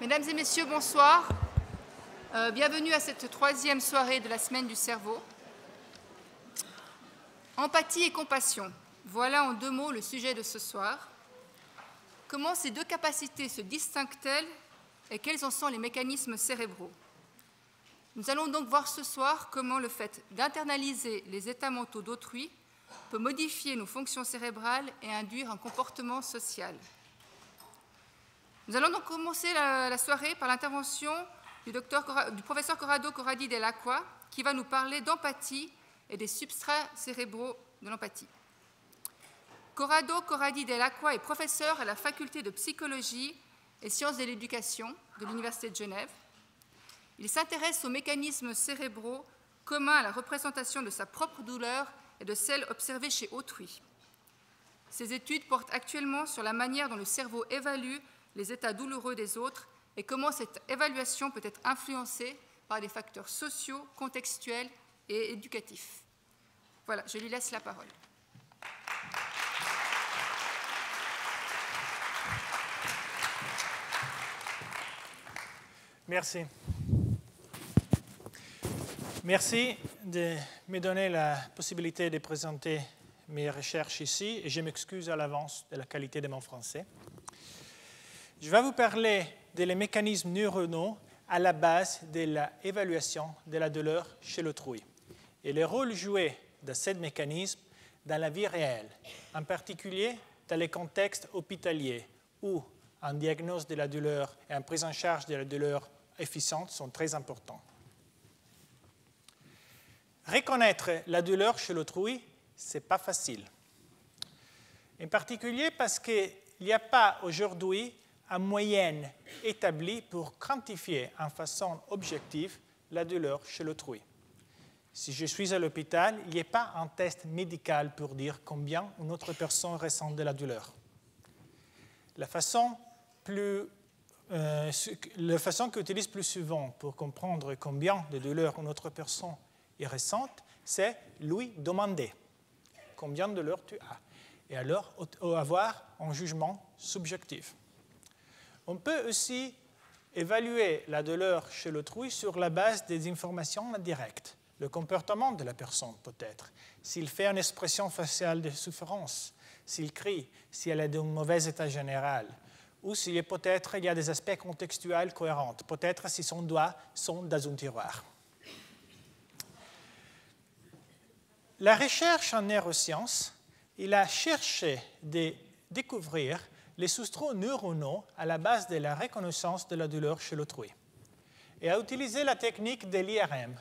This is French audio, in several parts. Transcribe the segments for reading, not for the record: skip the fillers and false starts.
Mesdames et messieurs, bonsoir. Bienvenue à cette troisième soirée de la semaine du cerveau. Empathie et compassion. Voilà en deux mots le sujet de ce soir. Comment ces deux capacités se distinguent-elles et quels en sont les mécanismes cérébraux? Nous allons donc voir ce soir comment le fait d'internaliser les états mentaux d'autrui peut modifier nos fonctions cérébrales et induire un comportement social. Nous allons donc commencer la soirée par l'intervention du professeur Corrado Corradi Dell'Acqua, qui va nous parler d'empathie et des substrats cérébraux de l'empathie. Corrado Corradi Dell'Acqua est professeur à la faculté de psychologie et sciences de l'éducation de l'Université de Genève. Il s'intéresse aux mécanismes cérébraux communs à la représentation de sa propre douleur et de celle observée chez autrui. Ses études portent actuellement sur la manière dont le cerveau évalue les états douloureux des autres et comment cette évaluation peut être influencée par des facteurs sociaux, contextuels et éducatifs. Voilà, je lui laisse la parole. Merci. Merci de me donner la possibilité de présenter mes recherches ici et je m'excuse à l'avance de la qualité de mon français. Je vais vous parler des mécanismes neuronaux à la base de l'évaluation de la douleur chez l'autrui et le rôle joué de ces mécanismes dans la vie réelle, en particulier dans les contextes hospitaliers où un diagnostic de la douleur et une prise en charge de la douleur efficiente sont très importants. Reconnaître la douleur chez l'autrui, ce n'est pas facile. En particulier parce qu'il n'y a pas aujourd'hui un moyen établi pour quantifier en façon objective la douleur chez l'autrui. Si je suis à l'hôpital, il n'y a pas un test médical pour dire combien une autre personne ressent de la douleur. La façon qu'on utilise plus souvent pour comprendre combien de douleur une autre personne y ressent, c'est lui demander combien de douleur tu as. Et alors avoir un jugement subjectif. On peut aussi évaluer la douleur chez l'autrui sur la base des informations indirectes. Le comportement de la personne peut-être, s'il fait une expression faciale de souffrance, s'il crie, si elle est d'un mauvais état général, ou s'il peut-être il y a des aspects contextuels cohérents, peut-être si son doigt sont dans un tiroir. La recherche en neurosciences, il a cherché de découvrir les substrats neuronaux à la base de la reconnaissance de la douleur chez l'autrui et a utilisé la technique de l'IRM.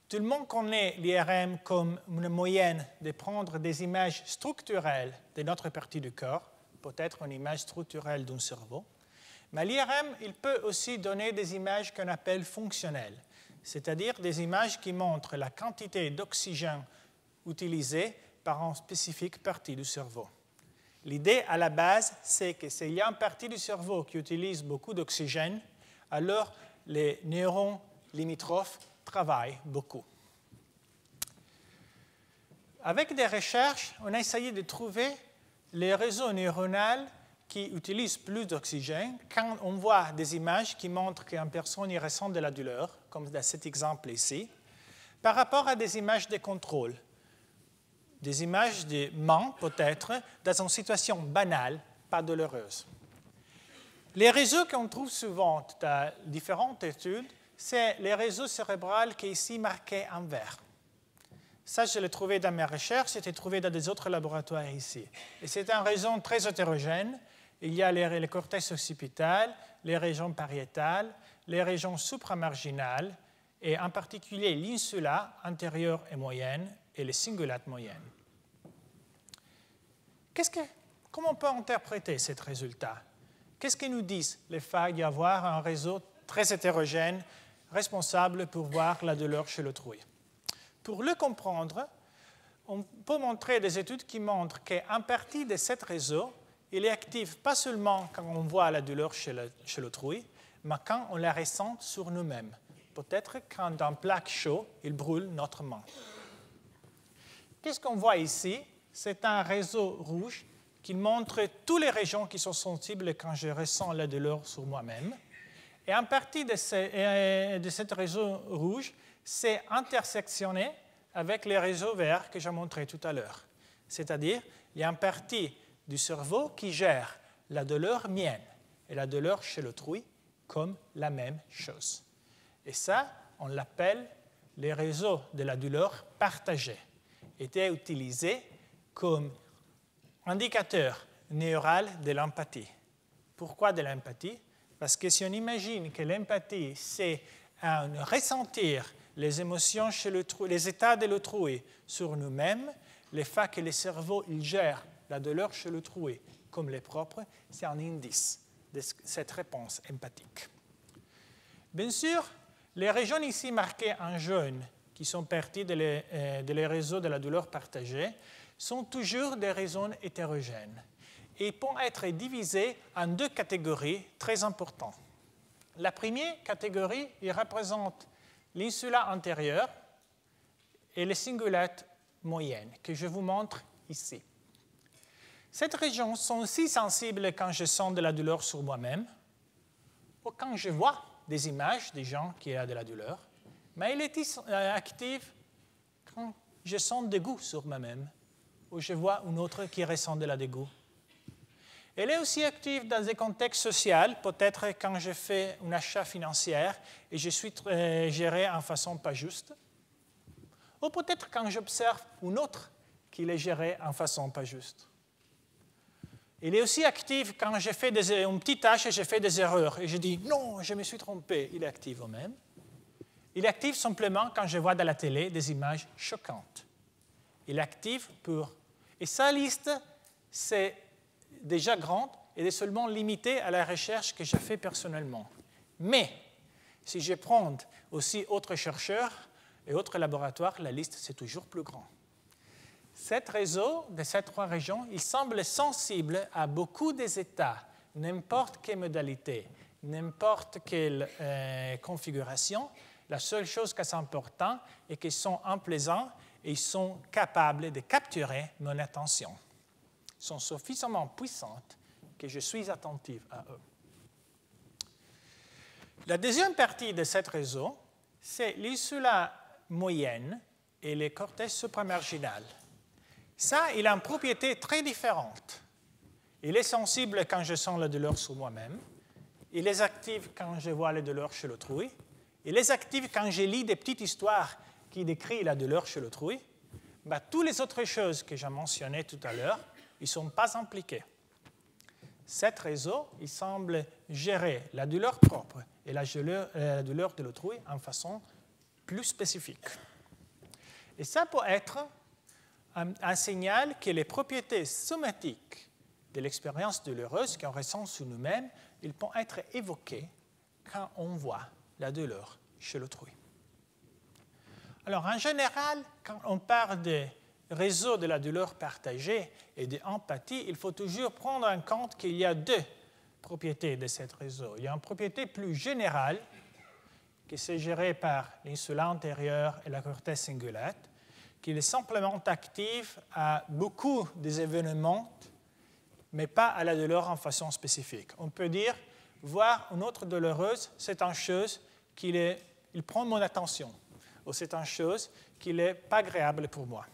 Tout le monde connaît l'IRM comme une moyenne de prendre des images structurelles de notre partie du corps, peut-être une image structurelle d'un cerveau, mais l'IRM, il peut aussi donner des images qu'on appelle fonctionnelles, c'est-à-dire des images qui montrent la quantité d'oxygène utilisée par une spécifique partie du cerveau. L'idée à la base, c'est que s'il y a une partie du cerveau qui utilise beaucoup d'oxygène, alors les neurones limitrophes travaillent beaucoup. Avec des recherches, on a essayé de trouver les réseaux neuronaux qui utilisent plus d'oxygène quand on voit des images qui montrent qu'une personne y ressent de la douleur, comme dans cet exemple ici, par rapport à des images de contrôle. Des images de mains, peut-être, dans une situation banale, pas douloureuse. Les réseaux qu'on trouve souvent dans différentes études, c'est les réseaux cérébraux qui sont ici marqués en vert. Ça, je l'ai trouvé dans mes recherches, c'était trouvé dans des autres laboratoires ici. Et c'est un réseau très hétérogène. Il y a le cortex occipital, les régions pariétales, les régions supramarginales, et en particulier l'insula antérieure et moyenne, et les cingulates moyennes. Comment on peut interpréter ces résultats? Qu'est-ce que nous disent les faits d'y avoir un réseau très hétérogène responsable pour voir la douleur chez l'autrui? Pour le comprendre, on peut montrer des études qui montrent qu'en partie de ce réseau, il est actif pas seulement quand on voit la douleur chez l'autrui, mais quand on la ressent sur nous-mêmes. Peut-être quand un plaque chaud, il brûle notre main. Qu'est-ce qu'on voit ici? C'est un réseau rouge qui montre toutes les régions qui sont sensibles quand je ressens la douleur sur moi-même. Et en partie de ce réseau rouge, c'est intersectionné avec les réseaux verts que j'ai montrés tout à l'heure. C'est-à-dire, il y a une partie du cerveau qui gère la douleur mienne et la douleur chez l'autrui comme la même chose. Et ça, on l'appelle les réseaux de la douleur partagés, étaient utilisés comme indicateur neural de l'empathie. Pourquoi de l'empathie? Parce que si on imagine que l'empathie, c'est ressentir les émotions chez l'autrui, les états de l'autrui sur nous-mêmes, le fait que le cerveau il gère la douleur chez l'autrui comme les propres, c'est un indice de cette réponse empathique. Bien sûr, les régions ici marquées en jaune, qui sont parties des réseaux de la douleur partagée, sont toujours des réseaux hétérogènes et peuvent être divisées en deux catégories très importantes. La première catégorie, il représente l'insula antérieure et les cingulates moyennes, que je vous montre ici. Ces régions sont si sensibles quand je sens de la douleur sur moi-même ou quand je vois des images des gens qui ont de la douleur, mais il est active quand je sens des goûts sur moi-même ou je vois une autre qui ressent de la dégoût. Elle est aussi active dans des contextes sociaux, peut-être quand je fais un achat financier et je suis géré en façon pas juste, ou peut-être quand j'observe une autre qui est gérée en façon pas juste. Elle est aussi active quand je fais une petite tâche et je fais des erreurs et je dis « non, je me suis trompé ». Il est actif au même. Il est actif simplement quand je vois dans la télé des images choquantes. Il est actif pour... Et sa liste, c'est déjà grande et est seulement limitée à la recherche que j'ai faite personnellement. Mais si je prends aussi autres chercheurs et autres laboratoires, la liste, c'est toujours plus grand. Cet réseau de ces trois régions, il semble sensible à beaucoup des états, n'importe quelle modalité, n'importe quelle configuration. La seule chose qui est importante est qu'ils sont unplaisants et ils sont capables de capturer mon attention. Ils sont suffisamment puissants que je suis attentif à eux. La deuxième partie de ce réseau, c'est l'insula moyenne et le cortex supramarginal. Ça, il a une propriété très différente. Il est sensible quand je sens la douleur sur moi-même. Il est actif quand je vois la douleur chez l'autrui. Il est actif quand je lis des petites histoires qui décrivent la douleur chez l'autrui. Mais toutes les autres choses que j'ai mentionnées tout à l'heure, ils ne sont pas impliqués. Cet réseau, il semble gérer la douleur propre et la douleur de l'autrui en façon plus spécifique. Et ça peut être un signal que les propriétés somatiques de l'expérience douloureuse qu'on ressent sur nous-mêmes, ils peuvent être évoquées quand on voit la douleur chez l'autrui. Alors, en général, quand on parle de réseau de la douleur partagée et d'empathie, il faut toujours prendre en compte qu'il y a deux propriétés de ce réseau. Il y a une propriété plus générale qui est gérée par l'insula antérieure et la cortex cingulate, qui est simplement active à beaucoup des événements, mais pas à la douleur en façon spécifique. On peut dire, voir une autre douloureuse, c'est une chose il prend mon attention, ou c'est une chose qui n'est pas agréable pour moi.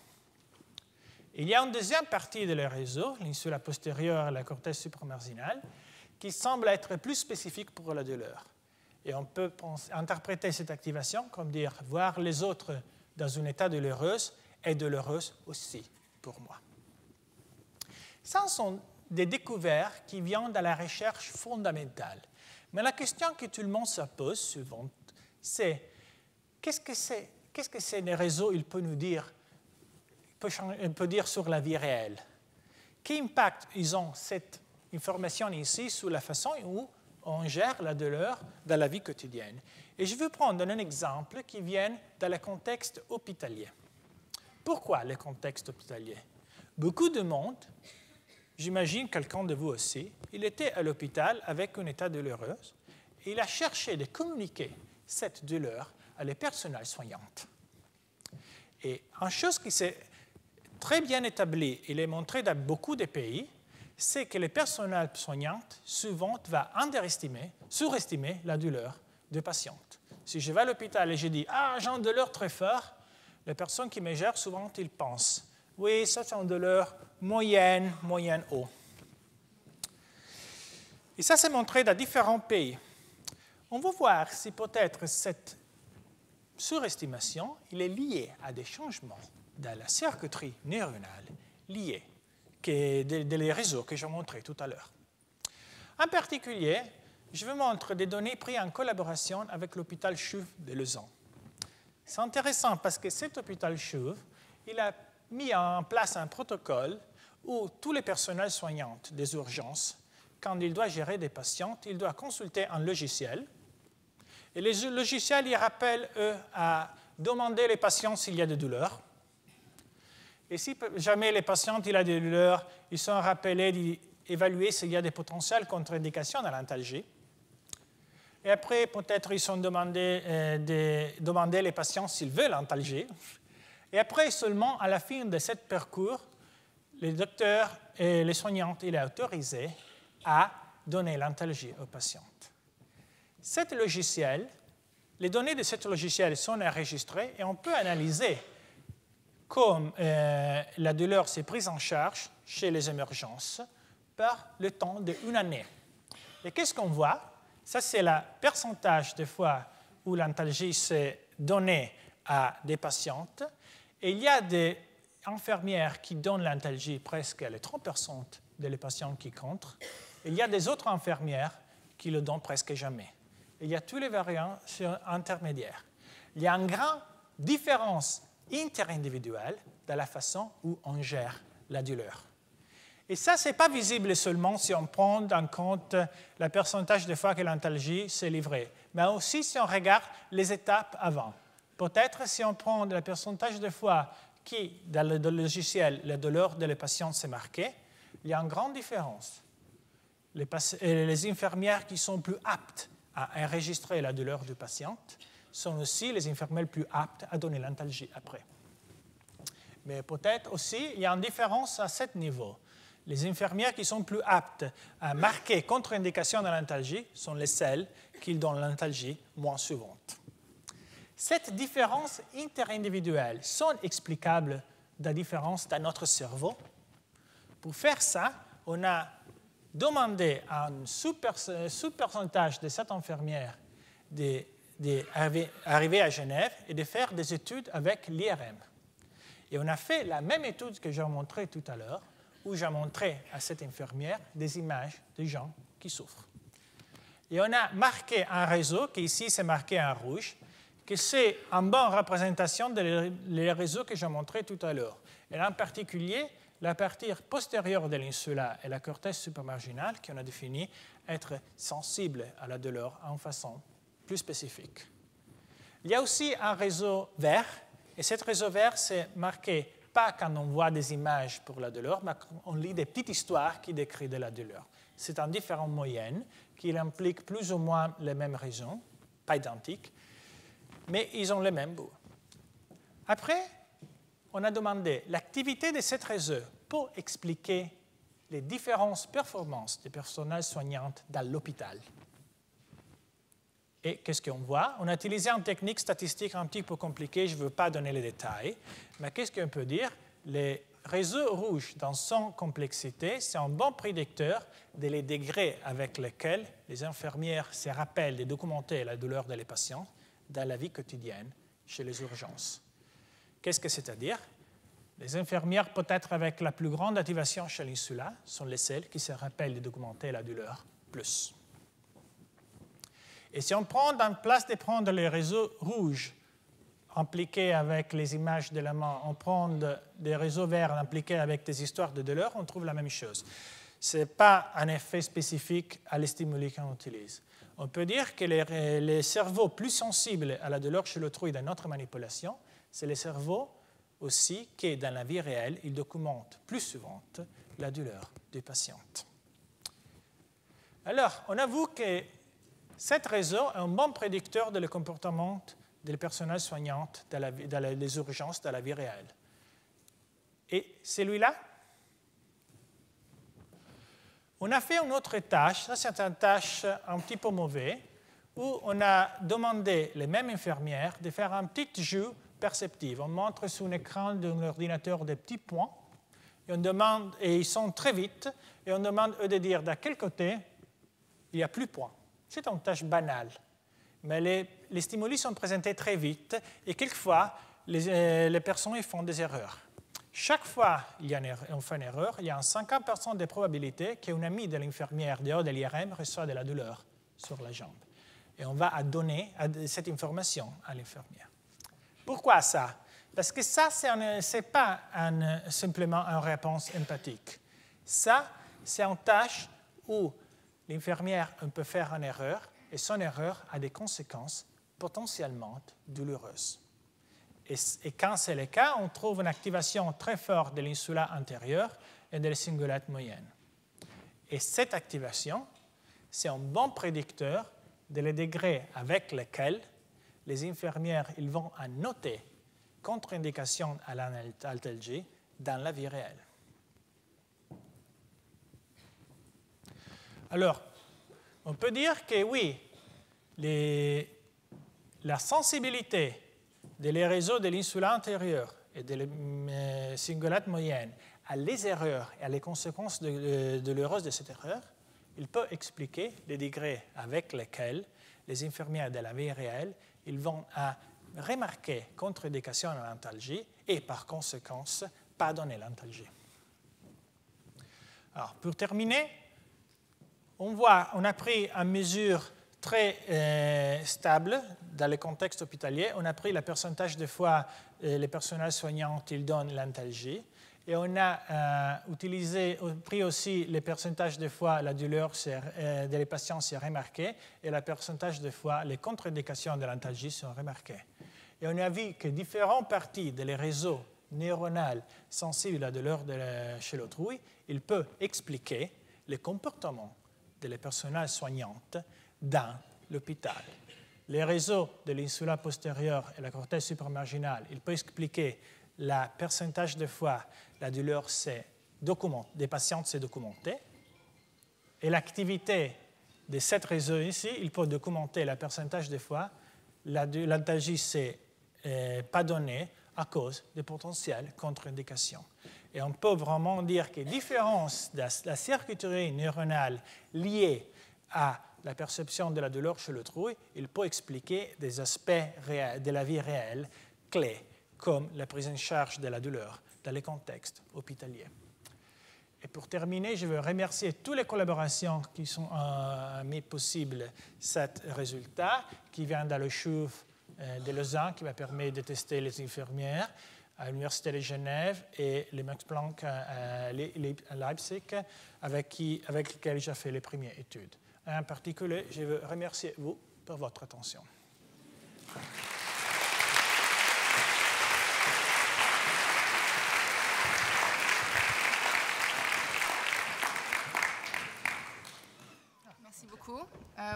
Il y a une deuxième partie de le réseau, l'insula postérieure et la cortex supramarginal, qui semble être plus spécifique pour la douleur. Et on peut interpréter cette activation comme dire voir les autres dans un état douloureux est douloureuse aussi pour moi. Ça sont des découvertes qui viennent de la recherche fondamentale. Mais la question que tout le monde se pose souvent, c'est qu'est-ce que c'est les réseaux, il peut nous dire, il peut dire sur la vie réelle? Quel impact ils ont cette information ici sur la façon où on gère la douleur dans la vie quotidienne? Et je veux prendre un exemple qui vient dans le contexte hospitalier. Pourquoi le contexte hospitalier? Beaucoup de monde, j'imagine quelqu'un de vous aussi, il était à l'hôpital avec un état douloureux et il a cherché de communiquer cette douleur à les personnels soignants. Et une chose qui s'est très bien établie, il est montré dans beaucoup de pays, c'est que le personnel soignant souvent va surestimer la douleur du patient. Si je vais à l'hôpital et je dis « Ah, j'ai une douleur très forte », les personnes qui me gèrent, souvent, ils pensent « Oui, ça c'est une douleur moyenne haut ». Et ça, c'est montré dans différents pays. On va voir si peut-être cette surestimation il est liée à des changements dans la circuiterie neuronale liés des réseaux que j'ai montrés tout à l'heure. En particulier, je vous montre des données prises en collaboration avec l'hôpital CHUV de Lausanne. C'est intéressant parce que cet hôpital CHUV, il a mis en place un protocole où tous les personnels soignants des urgences, quand il doit gérer des patients, il doit consulter un logiciel. Et le logiciel, il rappelle, à demander aux patients s'il y a des douleurs. Et si jamais les patients il a des douleurs, ils sont rappelés d'évaluer s'il y a des potentielles contre-indications à l'antalgie. Et après, peut-être, ils sont demandés de demander les patients s'ils veulent l'antalgie. Et après, seulement à la fin de ce parcours, les docteurs et les soignants il est autorisé à donner l'antalgie aux patients. Cet logiciel, les données de ce logiciel sont enregistrées et on peut analyser comme la douleur s'est prise en charge chez les émergences par le temps d'une année. Et qu'est-ce qu'on voit? Ça, c'est le pourcentage de fois où l'antalgie s'est donnée à des patientes. Et il y a des infirmières qui donnent l'antalgie presque à les 30% des patients qui comptent. Il y a des autres infirmières qui le donnent presque jamais. Il y a tous les variants intermédiaires. Il y a une grande différence interindividuelle dans la façon où on gère la douleur. Et ça, ce n'est pas visible seulement si on prend en compte le pourcentage de fois que l'antalgie s'est livrée, mais aussi si on regarde les étapes avant. Peut-être si on prend le pourcentage de fois qui, dans le logiciel, la douleur de les patients s'est marquée, il y a une grande différence. Les infirmières qui sont plus aptes à enregistrer la douleur du patient sont aussi les infirmières les plus aptes à donner l'antalgie après. Mais peut-être aussi, il y a une différence à ce niveau. Les infirmières qui sont plus aptes à marquer contre-indication de l'antalgie sont les celles qui donnent l'antalgie moins souvent. Cette différence interindividuelle sont explicables de la différence dans notre cerveau. Pour faire ça, on a demandé à un sous-pourcentage de cette infirmière d'arriver à Genève et de faire des études avec l'IRM. Et on a fait la même étude que j'ai montrée tout à l'heure, où j'ai montré à cette infirmière des images de gens qui souffrent. Et on a marqué un réseau, qui ici c'est marqué en rouge, que c'est une bonne représentation des réseaux que j'ai montrés tout à l'heure. Et en particulier, la partie postérieure de l'insula et la cortège supramarginale qu'on a défini être sensible à la douleur en façon plus spécifique. Il y a aussi un réseau vert, et ce réseau vert, c'est marqué pas quand on voit des images pour la douleur, mais quand on lit des petites histoires qui décrivent de la douleur. C'est en différentes moyennes qui impliquent plus ou moins les mêmes raisons, pas identiques, mais ils ont le même bout. Après, on a demandé l'activité de ce réseau pour expliquer les différentes performances des personnels soignants dans l'hôpital. Et qu'est-ce qu'on voit? On a utilisé une technique statistique un petit peu compliquée, je ne veux pas donner les détails, mais qu'est-ce qu'on peut dire? Les réseaux rouges, dans son complexité, c'est un bon prédicteur des degrés avec lesquels les infirmières se rappellent de documenter la douleur des patients dans la vie quotidienne chez les urgences. Qu'est-ce que c'est-à-dire? Les infirmières, peut-être avec la plus grande activation chez l'insula, sont les seules qui se rappellent de documenter la douleur plus. Et si on prend en place de prendre les réseaux rouges impliqués avec les images de la main, on prend des réseaux verts impliqués avec des histoires de douleur, on trouve la même chose. Ce n'est pas un effet spécifique à les stimuli qu'on utilise. On peut dire que les cerveaux plus sensibles à la douleur chez l'autrui dans notre manipulation, c'est les cerveaux aussi qui, dans la vie réelle, ils documentent plus souvent la douleur du patient. Alors, on avoue que ce réseau est un bon prédicteur du comportement des personnels soignants dans les urgences de la vie réelle. Et celui-là, On a fait une autre tâche, ça c'est une tâche un petit peu mauvaise, où on a demandé les mêmes infirmières de faire un petit jeu perceptif. On montre sur un écran d'un ordinateur des petits points, et on demande, et ils sont très vite, et on demande eux de dire de quel côté il n'y a plus de points. C'est une tâche banale, mais les stimuli sont présentés très vite, et quelquefois, les personnes font des erreurs. Chaque fois qu'on fait une erreur, il y a un 50% de probabilité qu'un ami de l'infirmière dehors de l'IRM reçoit de la douleur sur la jambe. Et on va donner cette information à l'infirmière. Pourquoi ça? Parce que ça, ce n'est pas simplement une réponse empathique. Ça, c'est une tâche où l'infirmière peut faire une erreur, et son erreur a des conséquences potentiellement douloureuses. Et quand c'est le cas, on trouve une activation très forte de l'insula antérieure et de la cingulate moyenne. Et cette activation, c'est un bon prédicteur de les degrés avec lesquels les infirmières ils vont noter contre-indication à l'antalgie dans la vie réelle. Alors, on peut dire que oui, la sensibilité des réseaux de l'insula antérieure et de la cingulate moyenne à les erreurs et à les conséquences douloureuses de cette erreur, il peut expliquer les degrés avec lesquels les infirmières de la vie réelle ils vont remarquer contre-indication à l'antalgie et par conséquence pardonner l'antalgie. Alors, pour terminer, on a pris une mesure très stable dans le contexte hospitalier. On a pris le pourcentage de fois les personnels soignants ils donnent l'antalgie. Et on a pris aussi le pourcentage de fois la douleur des patients s'est remarqué et le pourcentage de fois les contre-indications de l'antalgie sont remarquées. Et on a vu que différentes parties des réseaux neuronaux sensibles à la douleur chez l'autrui, ils peuvent expliquer le comportement des personnels soignants dans l'hôpital. Les réseaux de l'insula postérieure et la cortège supramarginale, ils peuvent expliquer le pourcentage de fois la douleur des patients s'est documentée. Et l'activité de ces réseaux ici, il peut documenter le pourcentage de fois l'antalgie ne s'est pas donnée à cause des potentielles contre-indications. Et on peut vraiment dire que la différence de la circuiterie neuronale liée à la perception de la douleur chez l'autrui, il peut expliquer des aspects de la vie réelle clés, comme la prise en charge de la douleur dans les contextes hospitaliers. Et pour terminer, je veux remercier toutes les collaborations qui sont mis possible ce résultat, qui vient dans le CHUV de Lausanne, qui m'a permis de tester les infirmières, à l'Université de Genève et le Max Planck à Leipzig, avec lesquels j'ai fait les premières études. En particulier, je veux remercier vous pour votre attention. Merci beaucoup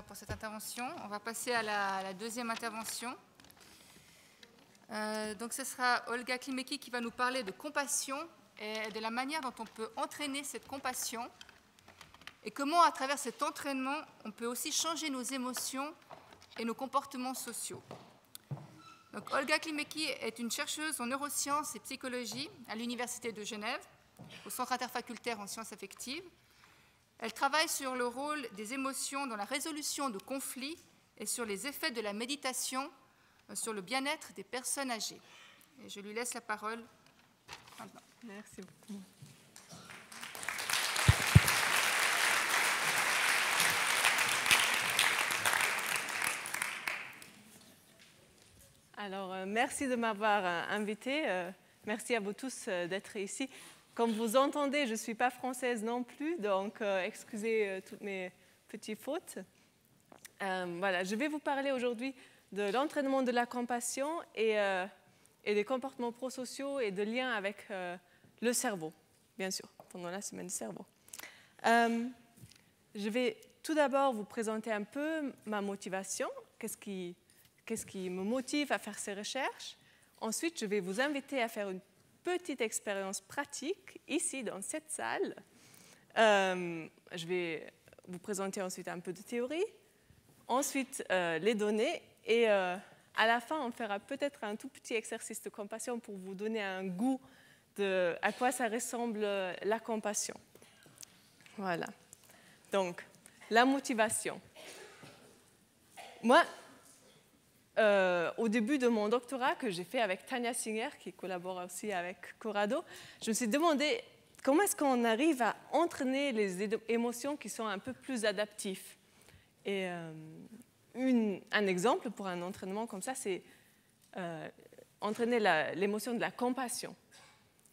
pour cette intervention. On va passer à la deuxième intervention. Donc ce sera Olga Klimecki qui va nous parler de compassion et de la manière dont on peut entraîner cette compassion et comment, à travers cet entraînement, on peut aussi changer nos émotions et nos comportements sociaux. Donc, Olga Klimecki est une chercheuse en neurosciences et psychologie à l'Université de Genève, au Centre interfacultaire en sciences affectives. Elle travaille sur le rôle des émotions dans la résolution de conflits et sur les effets de la méditation sur le bien-être des personnes âgées. Et je lui laisse la parole maintenant. Merci beaucoup. Alors, merci de m'avoir invité. Merci à vous tous d'être ici. Comme vous entendez, je ne suis pas française non plus, donc excusez toutes mes petites fautes. Voilà, je vais vous parler aujourd'hui de l'entraînement de la compassion et des comportements prosociaux et de liens avec le cerveau, bien sûr, pendant la semaine du cerveau. Je vais tout d'abord vous présenter un peu ma motivation, qu'est-ce qui me motive à faire ces recherches. Ensuite, je vais vous inviter à faire une petite expérience pratique ici dans cette salle Je vais vous présenter ensuite un peu de théorie, ensuite les données, et à la fin, on fera peut-être un tout petit exercice de compassion pour vous donner un goût de à quoi ça ressemble la compassion. Voilà. Donc, la motivation. Moi, au début de mon doctorat que j'ai fait avec Tania Singer, qui collabore aussi avec Corrado, je me suis demandé comment est-ce qu'on arrive à entraîner les émotions qui sont un peu plus adaptives. Et un exemple pour un entraînement comme ça, c'est entraîner l'émotion de la compassion.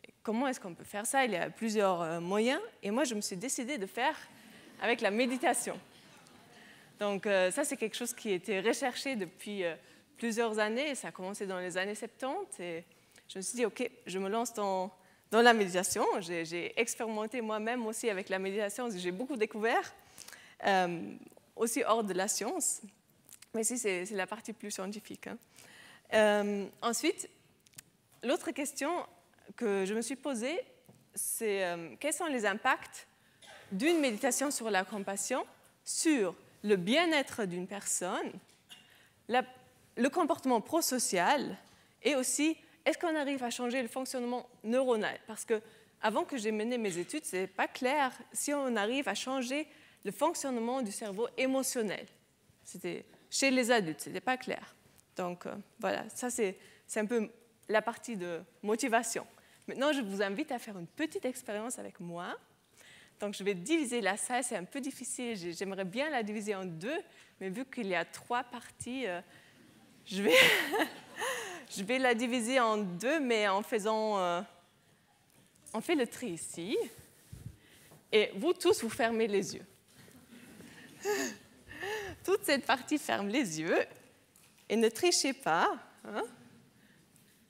Et comment est-ce qu'on peut faire ça? Il y a plusieurs moyens. Et moi, je me suis décidée de faire avec la méditation. Donc ça, c'est quelque chose qui a été recherché depuis plusieurs années. Ça a commencé dans les années 70. Et je me suis dit, OK, je me lance dans la méditation. J'ai expérimenté moi-même aussi avec la méditation. J'ai beaucoup découvert, aussi hors de la science. Mais ici, c'est la partie plus scientifique. Ensuite, l'autre question que je me suis posée, c'est quels sont les impacts d'une méditation sur la compassion sur le bien-être d'une personne, le comportement prosocial et aussi est-ce qu'on arrive à changer le fonctionnement neuronal? Parce que avant que j'ai mené mes études, ce n'est pas clair si on arrive à changer le fonctionnement du cerveau émotionnel. C'était chez les adultes, ce n'était pas clair. Donc voilà, ça c'est un peu la partie de motivation. Maintenant, je vous invite à faire une petite expérience avec moi. Donc je vais diviser la salle, c'est un peu difficile, j'aimerais bien la diviser en deux, mais vu qu'il y a 3 parties, je vais la diviser en deux, mais en faisant... on fait le tri ici, et vous tous, vous fermez les yeux. Toute cette partie ferme les yeux, et ne trichez pas, hein?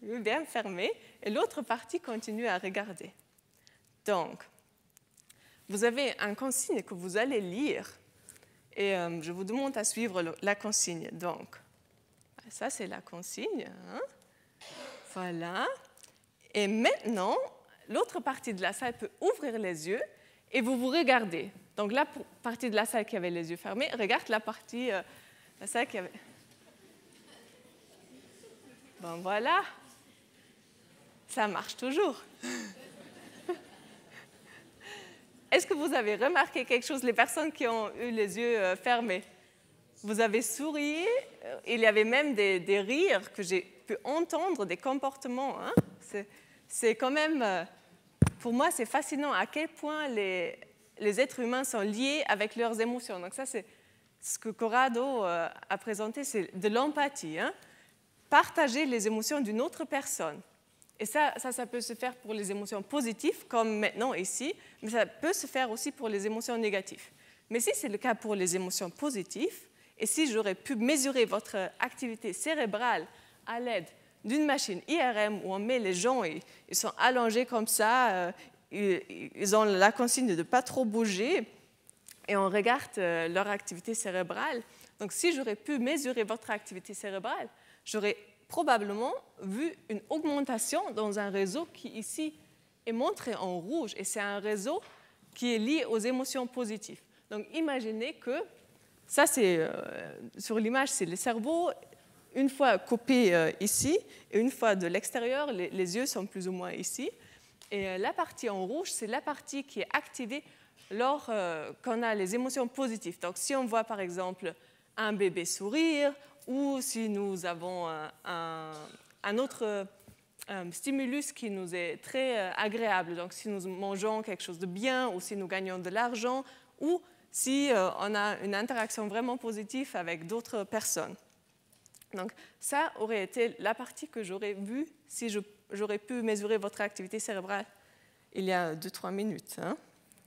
Bien fermé, et l'autre partie continue à regarder. Donc, vous avez une consigne que vous allez lire, et je vous demande à suivre la consigne. Donc, ça c'est la consigne, hein? Voilà. Et maintenant, l'autre partie de la salle peut ouvrir les yeux et vous vous regardez. Donc la partie de la salle qui avait les yeux fermés, regarde la partie de la salle qui avait... Bon voilà, ça marche toujours. Est-ce que vous avez remarqué quelque chose, les personnes qui ont eu les yeux fermés? Vous avez souri, il y avait même des rires que j'ai pu entendre, des comportements. Hein? C'est quand même, pour moi, c'est fascinant à quel point les êtres humains sont liés avec leurs émotions. Donc ça, c'est ce que Corrado a présenté, c'est de l'empathie. Hein? Partager les émotions d'une autre personne. Et ça peut se faire pour les émotions positives, comme maintenant ici, mais ça peut se faire aussi pour les émotions négatives. Mais si c'est le cas pour les émotions positives, et si j'aurais pu mesurer votre activité cérébrale à l'aide d'une machine IRM où on met les gens, ils sont allongés comme ça, ils ont la consigne de ne pas trop bouger, et on regarde leur activité cérébrale. Donc si j'aurais pu mesurer votre activité cérébrale, j'aurais probablement vu une augmentation dans un réseau qui ici est montré en rouge, et c'est un réseau qui est lié aux émotions positives. Donc imaginez que ça, sur l'image, c'est le cerveau, une fois coupé ici, et une fois de l'extérieur, les yeux sont plus ou moins ici. Et la partie en rouge, c'est la partie qui est activée lors qu'on a les émotions positives. Donc si on voit par exemple un bébé sourire, ou si nous avons un autre stimulus qui nous est très agréable, donc si nous mangeons quelque chose de bien, ou si nous gagnons de l'argent, ou si on a une interaction vraiment positive avec d'autres personnes. Donc ça aurait été la partie que j'aurais vue si j'aurais pu mesurer votre activité cérébrale il y a 2-3 minutes. Hein.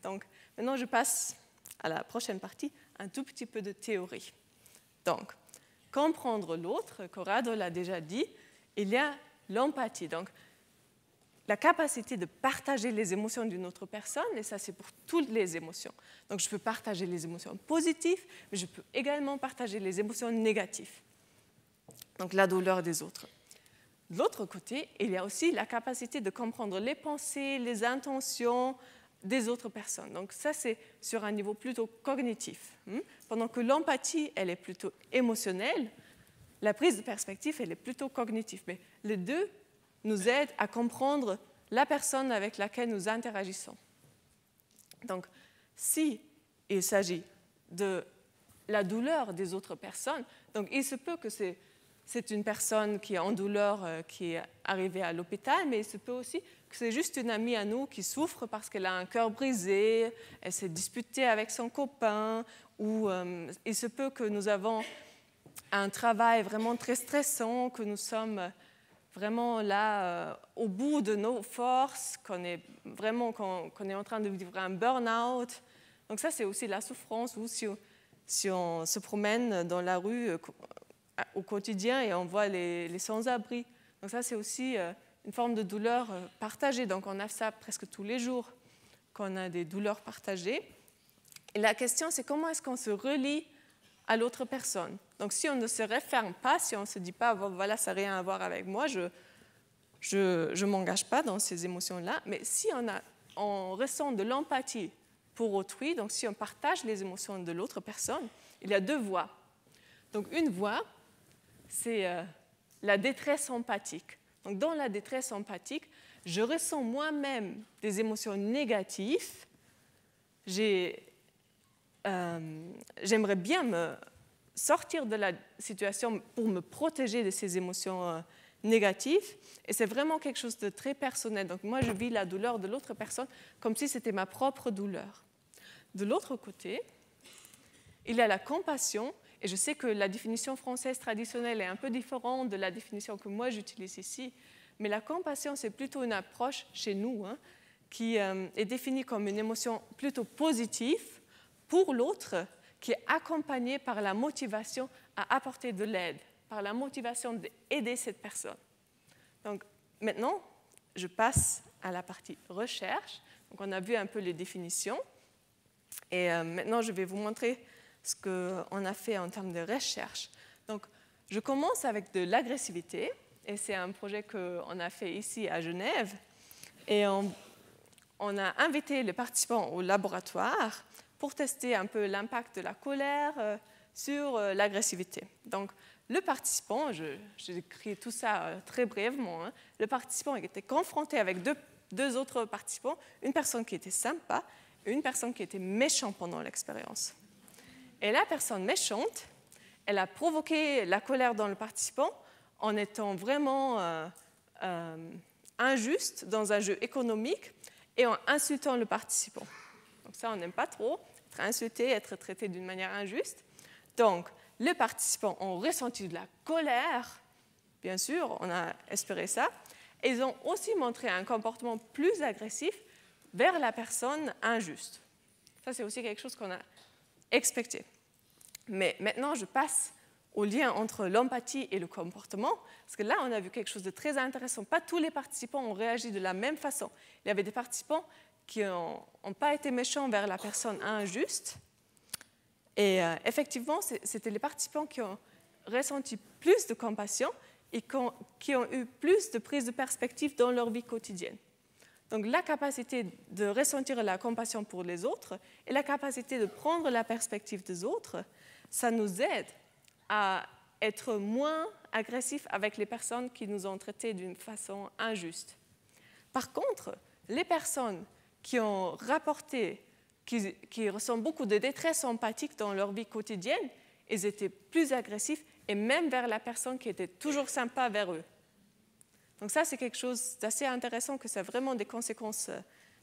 Donc maintenant, je passe à la prochaine partie, un tout petit peu de théorie. Donc, comprendre l'autre, Corrado l'a déjà dit, il y a l'empathie. Donc, la capacité de partager les émotions d'une autre personne, et ça c'est pour toutes les émotions. Donc je peux partager les émotions positives, mais je peux également partager les émotions négatives. Donc la douleur des autres. De l'autre côté, il y a aussi la capacité de comprendre les pensées, les intentions, des autres personnes. Donc ça, c'est sur un niveau plutôt cognitif. Pendant que l'empathie, elle est plutôt émotionnelle, la prise de perspective, elle est plutôt cognitive. Mais les deux nous aident à comprendre la personne avec laquelle nous interagissons. Donc, si il s'agit de la douleur des autres personnes, donc il se peut que c'est une personne qui est en douleur, qui est arrivée à l'hôpital, mais il se peut aussi que c'est juste une amie à nous qui souffre parce qu'elle a un cœur brisé, elle s'est disputée avec son copain, ou il se peut que nous avons un travail vraiment très stressant, que nous sommes vraiment là au bout de nos forces, qu'on est en train de vivre un burn-out. Donc ça, c'est aussi la souffrance, ou si on se promène dans la rue au quotidien et on voit les sans-abri. Donc ça, c'est aussi une forme de douleur partagée. Donc on a ça presque tous les jours, qu'on a des douleurs partagées. Et la question, c'est comment est-ce qu'on se relie à l'autre personne. Donc si on ne se referme pas, si on ne se dit pas, voilà, ça n'a rien à voir avec moi, je ne m'engage pas dans ces émotions-là, mais si on ressent de l'empathie pour autrui, donc si on partage les émotions de l'autre personne, il y a deux voies. Donc une voie, c'est la détresse empathique. Donc dans la détresse empathique, je ressens moi-même des émotions négatives. J'aimerais bien me sortir de la situation pour me protéger de ces émotions négatives. Et c'est vraiment quelque chose de très personnel. Donc moi, je vis la douleur de l'autre personne comme si c'était ma propre douleur. De l'autre côté, il y a la compassion. Et je sais que la définition française traditionnelle est un peu différente de la définition que moi j'utilise ici. Mais la compassion, c'est plutôt une approche chez nous, qui est définie comme une émotion plutôt positive pour l'autre, qui est accompagnée par la motivation à apporter de l'aide, par la motivation d'aider cette personne. Donc maintenant, je passe à la partie recherche. Donc on a vu un peu les définitions. Et maintenant, je vais vous montrer ce qu'on a fait en termes de recherche. Donc, je commence avec de l'agressivité, et c'est un projet qu'on a fait ici à Genève. Et on a invité les participants au laboratoire pour tester un peu l'impact de la colère sur l'agressivité. Donc, le participant, j'ai écrit tout ça très brièvement, le participant était confronté avec deux autres participants, une personne qui était sympa et une personne qui était méchante pendant l'expérience. Et la personne méchante, elle a provoqué la colère dans le participant en étant vraiment injuste dans un jeu économique et en insultant le participant. Donc ça, on n'aime pas trop, être insulté, être traité d'une manière injuste. Donc, les participants ont ressenti de la colère, bien sûr, on a espéré ça, et ils ont aussi montré un comportement plus agressif vers la personne injuste. Ça, c'est aussi quelque chose qu'on a expecté. Mais maintenant, je passe au lien entre l'empathie et le comportement, parce que là, on a vu quelque chose de très intéressant. Pas tous les participants ont réagi de la même façon. Il y avait des participants qui n'ont pas été méchants vers la personne injuste. Et effectivement, c'était les participants qui ont ressenti plus de compassion et qui ont eu plus de prise de perspective dans leur vie quotidienne. Donc la capacité de ressentir la compassion pour les autres et la capacité de prendre la perspective des autres, ça nous aide à être moins agressifs avec les personnes qui nous ont traités d'une façon injuste. Par contre, les personnes qui ont rapporté, qui ressentent beaucoup de détresse empathique dans leur vie quotidienne, ils étaient plus agressifs et même vers la personne qui était toujours sympa vers eux. Donc ça, c'est quelque chose d'assez intéressant, que ça a vraiment des conséquences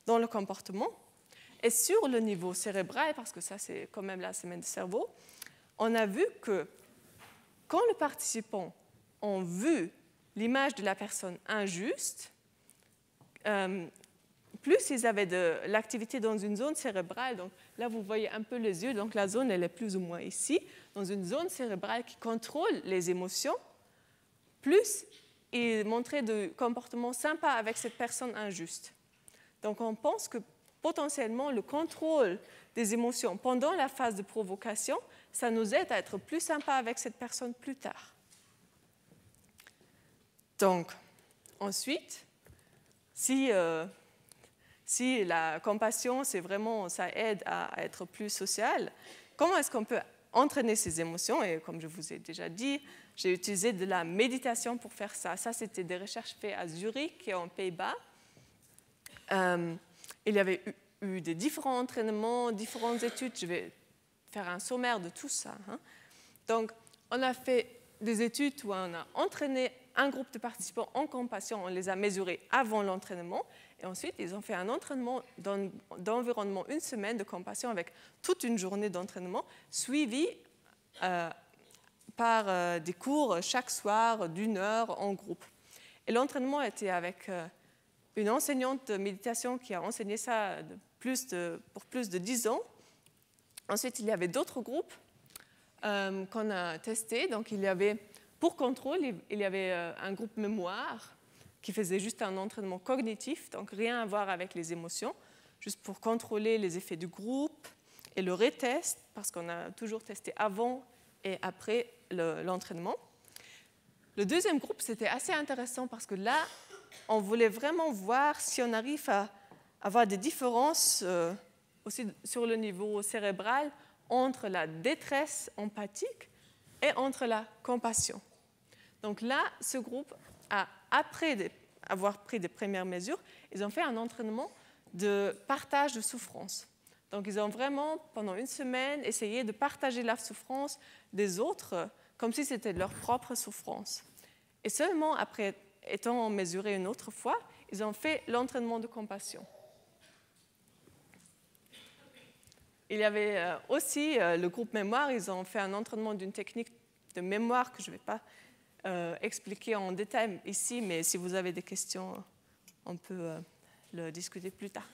dans le comportement. Et sur le niveau cérébral, parce que ça, c'est quand même la semaine du cerveau, on a vu que quand les participants ont vu l'image de la personne injuste, plus ils avaient de l'activité dans une zone cérébrale, donc là vous voyez un peu les yeux, donc la zone elle est plus ou moins ici, dans une zone cérébrale qui contrôle les émotions, plus ils montraient de comportements sympas avec cette personne injuste. Donc on pense que potentiellement le contrôle des émotions pendant la phase de provocation, ça nous aide à être plus sympa avec cette personne plus tard. Donc ensuite, si si la compassion, c'est vraiment, ça aide à être plus social, comment est-ce qu'on peut entraîner ces émotions? Et comme je vous ai déjà dit, j'ai utilisé de la méditation pour faire ça. Ça, c'était des recherches faites à Zurich et en Pays-Bas. Il y avait eu des différents entraînements, différentes études. Je vais faire un sommaire de tout ça. Donc, on a fait des études où on a entraîné un groupe de participants en compassion. On les a mesurés avant l'entraînement. Et ensuite, ils ont fait un entraînement d'environ 1 semaine de compassion avec toute une journée d'entraînement suivi par des cours chaque soir d'1 heure en groupe. Et l'entraînement était avec une enseignante de méditation qui a enseigné ça pour plus de 10 ans. Ensuite, il y avait d'autres groupes qu'on a testés. Donc, il y avait, pour contrôle, il y avait un groupe mémoire qui faisait juste un entraînement cognitif, donc rien à voir avec les émotions, juste pour contrôler les effets du groupe et le retest, parce qu'on a toujours testé avant et après l'entraînement. Le deuxième groupe, c'était assez intéressant parce que là, on voulait vraiment voir si on arrive à avoir des différences aussi sur le niveau cérébral entre la détresse empathique et entre la compassion. Donc là, ce groupe après avoir pris des premières mesures, ils ont fait un entraînement de partage de souffrance. Donc, ils ont vraiment, pendant 1 semaine, essayé de partager la souffrance des autres comme si c'était leur propre souffrance. Et seulement après étant mesuré une autre fois, ils ont fait l'entraînement de compassion. Il y avait aussi le groupe mémoire, ils ont fait un entraînement d'une technique de mémoire que je ne vais pas expliquer en détail ici, mais si vous avez des questions, on peut le discuter plus tard.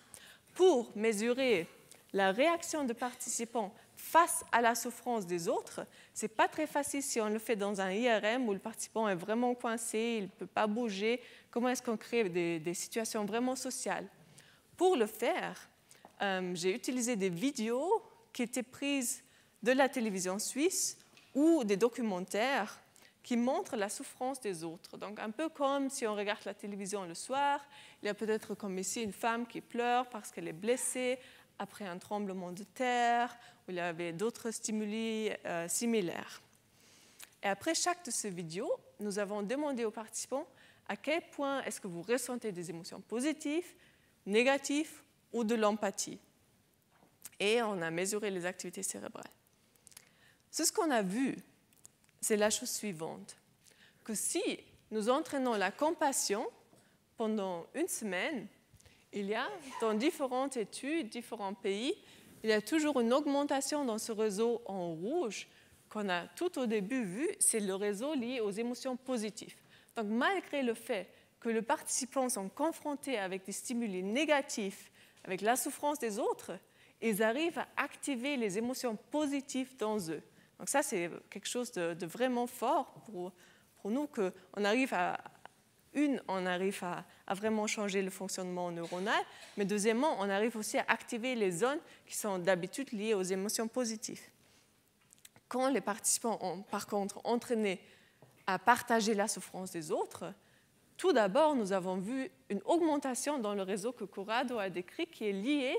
Pour mesurer la réaction des participants face à la souffrance des autres, ce n'est pas très facile si on le fait dans un IRM où le participant est vraiment coincé, il ne peut pas bouger. Comment est-ce qu'on crée des situations vraiment sociales? Pour le faire, j'ai utilisé des vidéos qui étaient prises de la télévision suisse ou des documentaires qui montrent la souffrance des autres. Donc, un peu comme si on regarde la télévision le soir, il y a peut-être comme ici une femme qui pleure parce qu'elle est blessée après un tremblement de terre, où il y avait d'autres stimuli similaires. Et après chaque de ces vidéos, nous avons demandé aux participants à quel point est-ce que vous ressentez des émotions positives, négatives ou de l'empathie. Et on a mesuré les activités cérébrales. Ce qu'on a vu, c'est la chose suivante, que si nous entraînons la compassion pendant 1 semaine, il y a, dans différentes études, différents pays, il y a toujours une augmentation dans ce réseau en rouge qu'on a tout au début vu, c'est le réseau lié aux émotions positives. Donc, malgré le fait que les participants sont confrontés avec des stimuli négatifs, avec la souffrance des autres, ils arrivent à activer les émotions positives dans eux. Donc ça, c'est quelque chose de vraiment fort pour nous, qu'on arrive à vraiment changer le fonctionnement neuronal, mais deuxièmement, on arrive aussi à activer les zones qui sont d'habitude liées aux émotions positives. Quand les participants ont, par contre, entraîné à partager la souffrance des autres, tout d'abord, nous avons vu une augmentation dans le réseau que Corrado a décrit qui est liée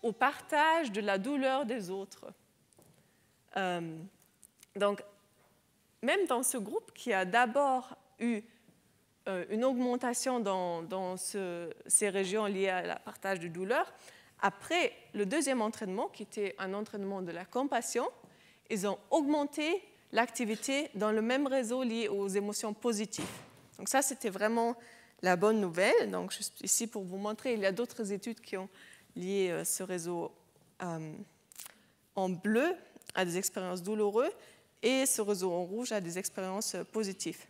au partage de la douleur des autres. Donc, même dans ce groupe qui a d'abord eu une augmentation dans ces régions liées à la partage de douleur, après le deuxième entraînement, qui était un entraînement de la compassion, ils ont augmenté l'activité dans le même réseau lié aux émotions positives. Donc ça, c'était vraiment la bonne nouvelle. Donc, je suis ici pour vous montrer, il y a d'autres études qui ont lié ce réseau en bleu à des expériences douloureuses et ce réseau en rouge à des expériences positives.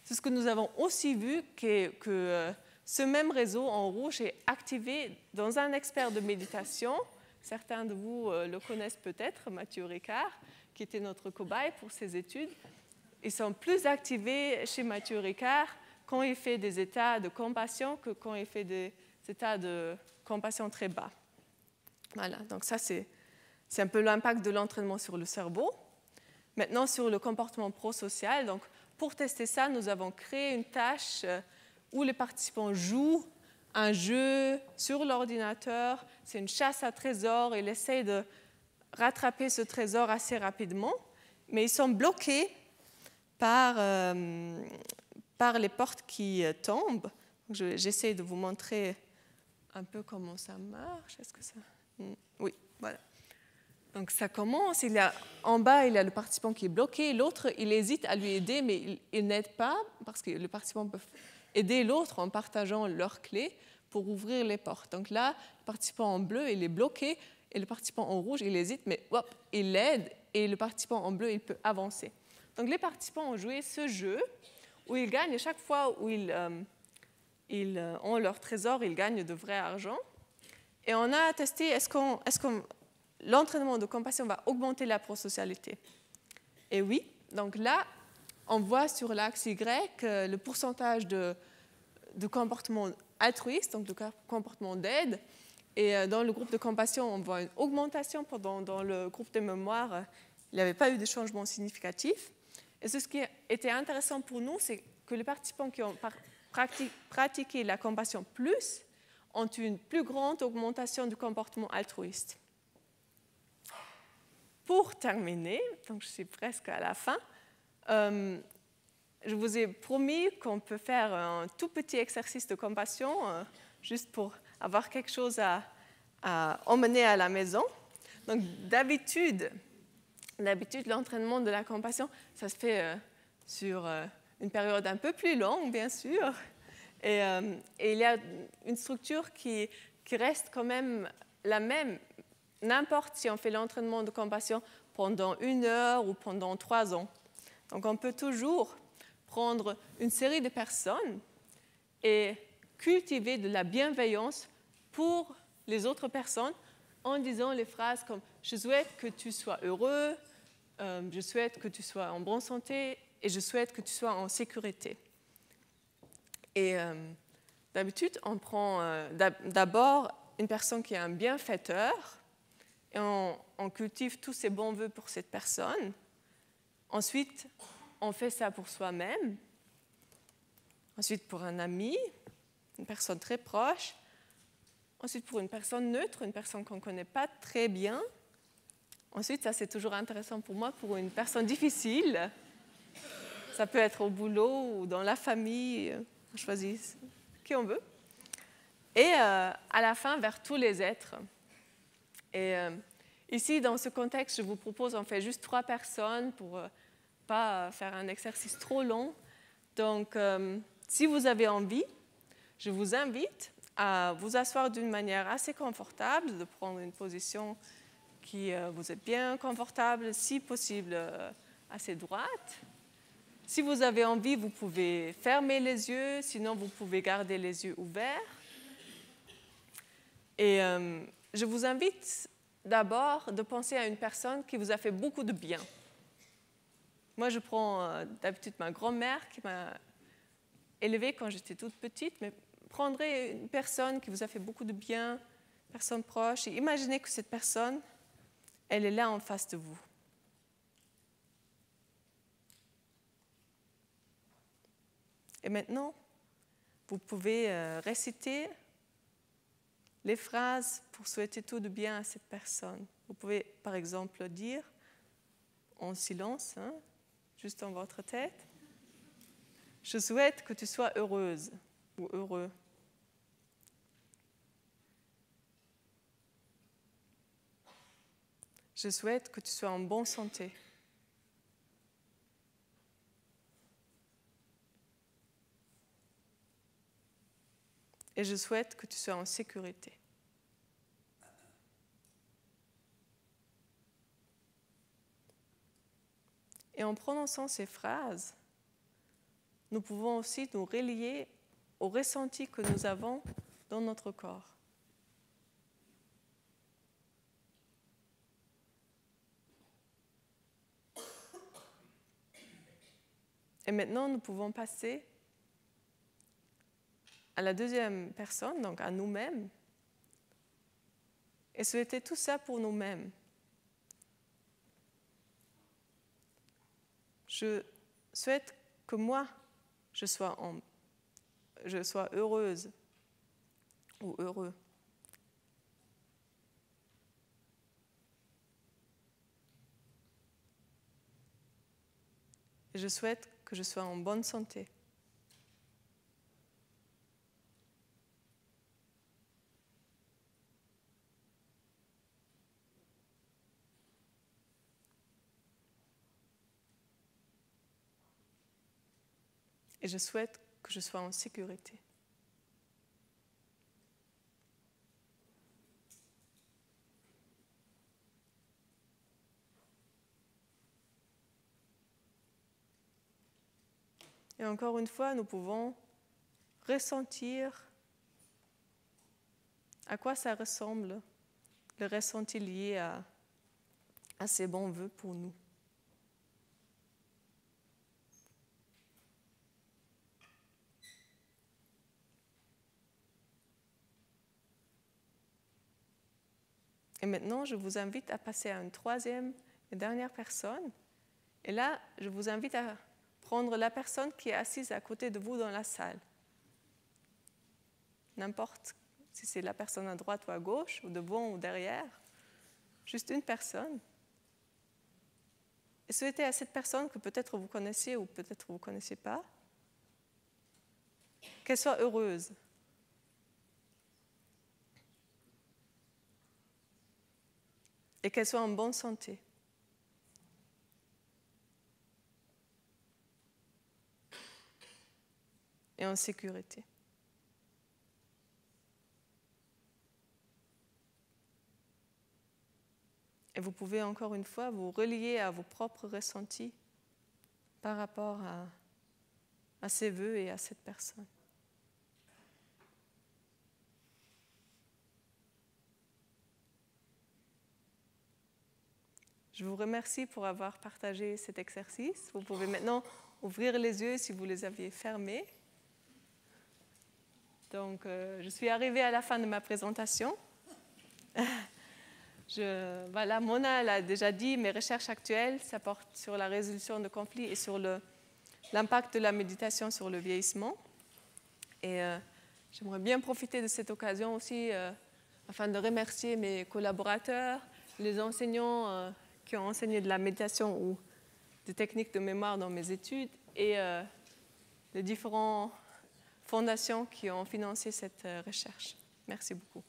C'est ce que nous avons aussi vu, que ce même réseau en rouge est activé dans un expert de méditation. Certains de vous le connaissent peut-être, Mathieu Ricard, qui était notre cobaye pour ces études. Ils sont plus activés chez Mathieu Ricard quand il fait des états de compassion que quand il fait des états de compassion très bas. Voilà, donc ça c'est un peu l'impact de l'entraînement sur le cerveau. Maintenant, sur le comportement prosocial, donc pour tester ça, nous avons créé une tâche où les participants jouent un jeu sur l'ordinateur, c'est une chasse à trésors, il essaie de rattraper ce trésor assez rapidement, mais ils sont bloqués par les portes qui tombent. J'essaie de vous montrer un peu comment ça marche. Est-ce que ça... Oui, voilà. Donc ça commence, en bas, il y a le participant qui est bloqué, l'autre, il hésite à lui aider, mais il n'aide pas, parce que le participant peut aider l'autre en partageant leurs clés pour ouvrir les portes. Donc là, le participant en bleu, il est bloqué, et le participant en rouge, il hésite, mais hop, il l'aide, et le participant en bleu, il peut avancer. Donc les participants ont joué ce jeu, où ils gagnent, et chaque fois où ils ont leur trésor, ils gagnent de vrai argent. Et on a testé, est-ce que l'entraînement de compassion va augmenter la prosocialité? Et oui, donc là, on voit sur l'axe Y le pourcentage de comportement altruiste, donc de comportement d'aide. Et dans le groupe de compassion, on voit une augmentation. Dans le groupe de mémoire, il n'y avait pas eu de changement significatif. Et ce qui était intéressant pour nous, c'est que les participants qui ont pratiqué la compassion plus ont une plus grande augmentation du comportement altruiste. Pour terminer, donc je suis presque à la fin, je vous ai promis qu'on peut faire un tout petit exercice de compassion, juste pour avoir quelque chose à emmener à la maison. Donc d'habitude, l'entraînement de la compassion, ça se fait sur une période un peu plus longue, bien sûr. Et il y a une structure qui reste quand même la même, n'importe si on fait l'entraînement de compassion pendant 1 heure ou pendant 3 ans. Donc on peut toujours prendre une série de personnes et cultiver de la bienveillance pour les autres personnes en disant les phrases comme « je souhaite que tu sois heureux »,« je souhaite que tu sois en bonne santé » et « je souhaite que tu sois en sécurité ». Et d'habitude, on prend d'abord une personne qui est un bienfaiteur et on cultive tous ses bons vœux pour cette personne. Ensuite, on fait ça pour soi-même. Ensuite, pour un ami, une personne très proche. Ensuite, pour une personne neutre, une personne qu'on ne connaît pas très bien. Ensuite, ça c'est toujours intéressant pour moi, pour une personne difficile. Ça peut être au boulot ou dans la famille. On choisit qui on veut. Et à la fin, vers tous les êtres. Et ici, dans ce contexte, je vous propose, on fait juste 3 personnes pour ne pas faire un exercice trop long. Donc, si vous avez envie, je vous invite à vous asseoir d'une manière assez confortable, de prendre une position qui vous est bien confortable, si possible assez droite. Si vous avez envie, vous pouvez fermer les yeux, sinon vous pouvez garder les yeux ouverts. Et je vous invite d'abord de penser à une personne qui vous a fait beaucoup de bien. Moi, je prends d'habitude ma grand-mère qui m'a élevée quand j'étais toute petite, mais prendrez une personne qui vous a fait beaucoup de bien, une personne proche, et imaginez que cette personne, elle est là en face de vous. Et maintenant, vous pouvez réciter les phrases pour souhaiter tout de bien à cette personne. Vous pouvez, par exemple, dire en silence, juste dans votre tête, « Je souhaite que tu sois heureuse ou heureux. » Je souhaite que tu sois en bonne santé. Et je souhaite que tu sois en sécurité. Et en prononçant ces phrases, nous pouvons aussi nous relier au ressenti que nous avons dans notre corps. Et maintenant, nous pouvons passer à la deuxième personne, donc à nous-mêmes, et souhaiter tout ça pour nous-mêmes. Je souhaite que moi, je sois heureuse. ou heureux. Et je souhaite que je sois en bonne santé. Et je souhaite que je sois en sécurité. Et encore une fois, nous pouvons ressentir à quoi ça ressemble, le ressenti lié à ces bons vœux pour nous. Et maintenant, je vous invite à passer à une troisième et dernière personne. Et là, je vous invite à prendre la personne qui est assise à côté de vous dans la salle. N'importe si c'est la personne à droite ou à gauche, ou devant ou derrière, juste une personne. Et souhaitez à cette personne que peut-être vous connaissez ou peut-être vous ne connaissez pas, qu'elle soit heureuse. Et qu'elle soit en bonne santé. Et en sécurité. Et vous pouvez encore une fois vous relier à vos propres ressentis par rapport à ces vœux et à cette personne. Je vous remercie pour avoir partagé cet exercice. Vous pouvez maintenant ouvrir les yeux si vous les aviez fermés. Donc, je suis arrivée à la fin de ma présentation. Voilà, Mona l'a déjà dit, mes recherches actuelles, ça porte sur la résolution de conflits et sur l'impact de la méditation sur le vieillissement. Et j'aimerais bien profiter de cette occasion aussi afin de remercier mes collaborateurs, les enseignants qui ont enseigné de la méditation ou des techniques de mémoire dans mes études et les différentes fondations qui ont financé cette recherche. Merci beaucoup.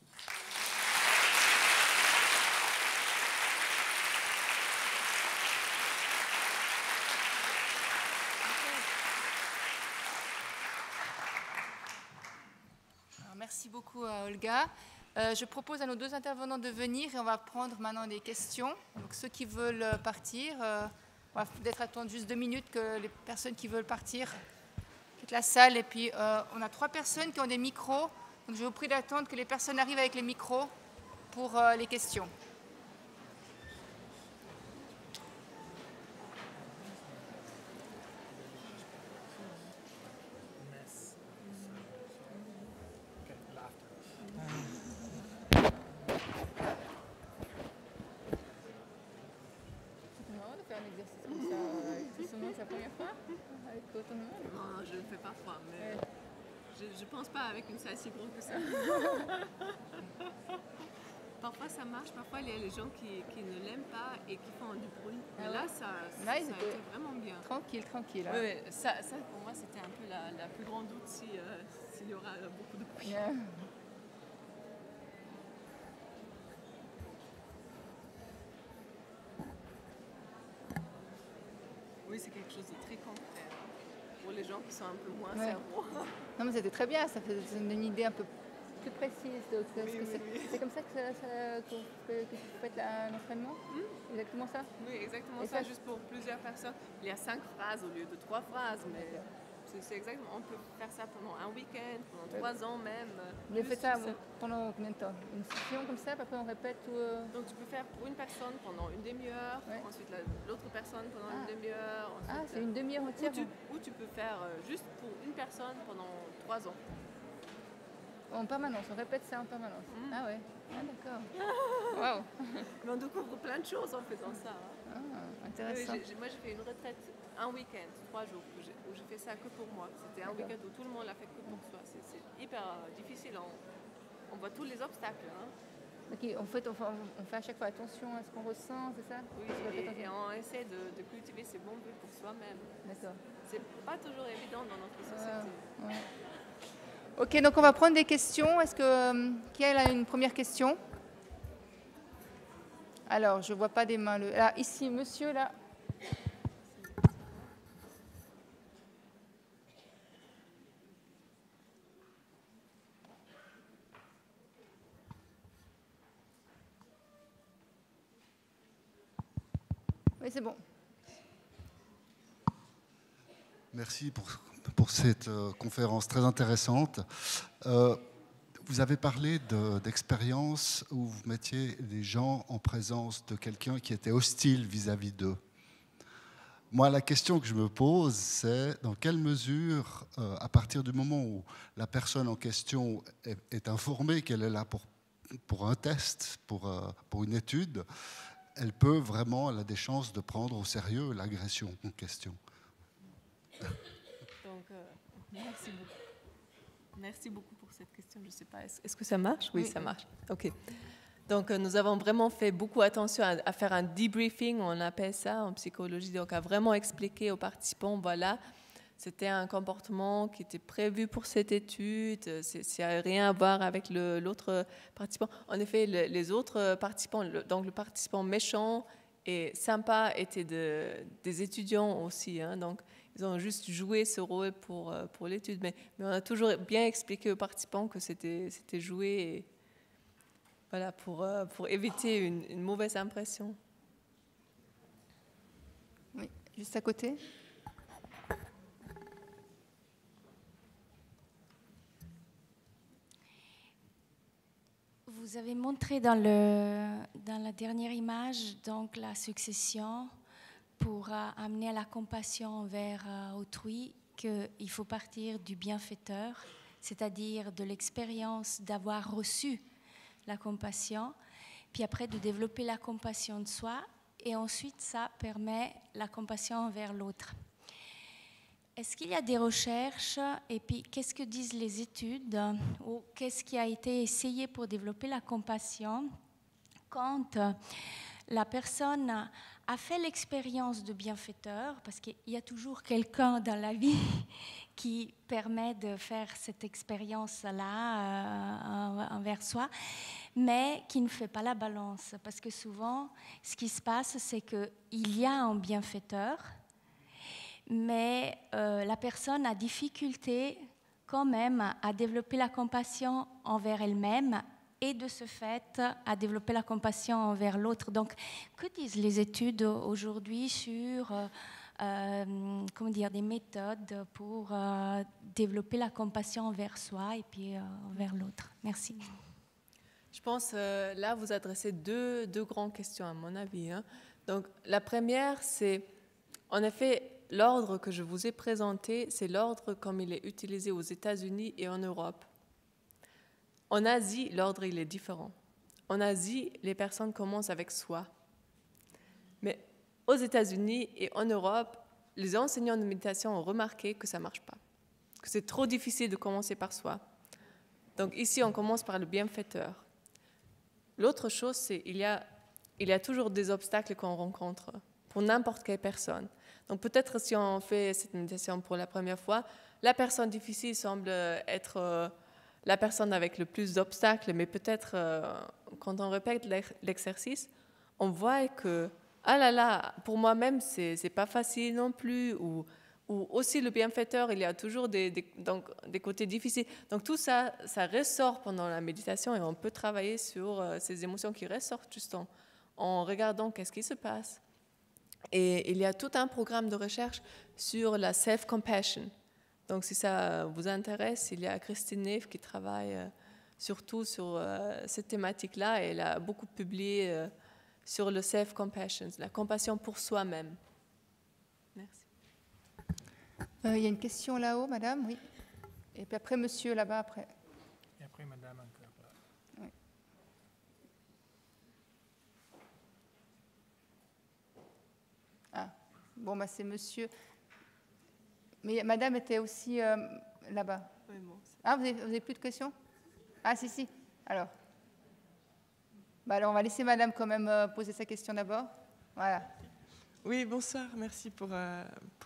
Merci beaucoup à Olga. Je propose à nos deux intervenants de venir et on va prendre maintenant des questions. Donc ceux qui veulent partir, on va peut-être attendre juste 2 minutes que les personnes qui veulent partir quittent la salle. Et puis on a 3 personnes qui ont des micros. Donc je vous prie d'attendre que les personnes arrivent avec les micros pour les questions. Non, je le fais parfois, mais je ne pense pas avec une salle si grosse que ça. Parfois ça marche, parfois il y a les gens qui ne l'aiment pas et qui font du bruit. Mais là, ça a été vraiment bien. Tranquille. Hein. Oui, ça pour moi c'était un peu la plus grande doute s'il y aura beaucoup de bruit. Yeah. Oui, c'est quelque chose de très concret pour les gens qui sont un peu moins cerveau. Non, mais c'était très bien, ça fait une idée un peu plus précise. C'est comme ça que tu faites l'entraînement Exactement ça? Oui, exactement ça, juste pour plusieurs personnes. Il y a 5 phrases au lieu de 3 phrases, mais c'est exactement, on peut faire ça pendant un week-end, pendant 3 ans même. Vous avez fait ça pendant combien de temps? Une session comme ça, après on répète tout Donc tu peux faire pour une personne pendant une demi-heure, ensuite l'autre personne pendant une demi-heure. Ensuite, c'est une demi-heure entière? Ou tu peux faire juste pour une personne pendant 3 ans. En permanence, on répète ça en permanence. Ah ouais, d'accord. Waouh. Mais on découvre plein de choses en faisant ça. Ah, intéressant. Oui, moi j'ai fait une retraite un week-end, 3 jours, où j'ai fait ça que pour moi. C'était un week-end où tout le monde l'a fait que pour soi. C'est hyper difficile on voit tous les obstacles. Hein. Okay, en fait, on fait à chaque fois attention à ce qu'on ressent, c'est ça? Oui, et on essaie de cultiver ces bons buts pour soi-même. D'accord. C'est pas toujours évident dans notre société. Ouais. Ok, donc on va prendre des questions. Est-ce que qui a une première question? Alors, je ne vois pas des mains. Là, ici, monsieur, là. Oui, c'est bon. Merci pour cette conférence très intéressante. Vous avez parlé d'expérience où vous mettiez les gens en présence de quelqu'un qui était hostile vis-à-vis d'eux. Moi, la question que je me pose, c'est dans quelle mesure, à partir du moment où la personne en question est informée qu'elle est là pour un test, pour une étude, elle peut vraiment, elle a des chances de prendre au sérieux l'agression en question. Donc, merci beaucoup. Merci beaucoup pour cette question. Je ne sais pas, est-ce que ça marche? Oui, ça marche. OK. Donc, nous avons vraiment fait beaucoup attention à faire un debriefing, on appelle ça en psychologie, donc à vraiment expliquer aux participants, voilà, c'était un comportement qui était prévu pour cette étude, ça n'a rien à voir avec l'autre participant. En effet, les autres participants, donc le participant méchant et sympa étaient des étudiants aussi, hein, donc ils ont juste joué ce rôle pour l'étude, mais on a toujours bien expliqué aux participants que c'était joué et, voilà, pour éviter une mauvaise impression. Oui, juste à côté. Vous avez montré dans la dernière image donc la succession pour amener à la compassion envers autrui, qu'il faut partir du bienfaiteur, c'est-à-dire de l'expérience d'avoir reçu la compassion, puis après de développer la compassion de soi, et ensuite ça permet la compassion envers l'autre. Est-ce qu'il y a des recherches, et puis qu'est-ce que disent les études, ou qu'est-ce qui a été essayé pour développer la compassion quand la personne a fait l'expérience de bienfaiteur, parce qu'il y a toujours quelqu'un dans la vie qui permet de faire cette expérience-là envers soi, mais qui ne fait pas la balance. Parce que souvent, ce qui se passe, c'est qu'il y a un bienfaiteur, mais la personne a difficulté quand même à développer la compassion envers elle-même et de ce fait à développer la compassion envers l'autre. Donc, que disent les études aujourd'hui sur des méthodes pour développer la compassion envers soi et puis envers l'autre? Merci. Je pense là, vous adressez deux grandes questions à mon avis, hein. Donc, la première, c'est en effet l'ordre que je vous ai présenté, c'est l'ordre comme il est utilisé aux États-Unis et en Europe. En Asie, l'ordre il est différent. En Asie, les personnes commencent avec soi. Mais aux États-Unis et en Europe, les enseignants de méditation ont remarqué que ça ne marche pas, que c'est trop difficile de commencer par soi. Donc ici, on commence par le bienfaiteur. L'autre chose, c'est qu'il y a toujours des obstacles qu'on rencontre pour n'importe quelle personne. Donc peut-être si on fait cette méditation pour la première fois, la personne difficile semble être la personne avec le plus d'obstacles, mais peut-être quand on répète l'exercice, on voit que ah là là, pour moi-même c'est pas facile non plus, ou aussi le bienfaiteur, il y a toujours des côtés difficiles. Donc tout ça ressort pendant la méditation et on peut travailler sur ces émotions qui ressortent juste en regardant qu'est-ce qui se passe. Et il y a tout un programme de recherche sur la self-compassion. Donc, si ça vous intéresse, il y a Christine Neff qui travaille surtout sur cette thématique-là. Et elle a beaucoup publié sur le self-compassion, la compassion pour soi-même. Merci. Il y a une question là-haut, madame, oui. Et puis après, monsieur là-bas, après. Et après, madame encore. Oui. Ah, bon, bah, c'est monsieur. Mais madame était aussi là-bas. Oui, bon, ah, vous avez plus de questions? Ah, si. Alors, on va laisser Madame quand même poser sa question d'abord. Voilà. Oui, bonsoir, merci pour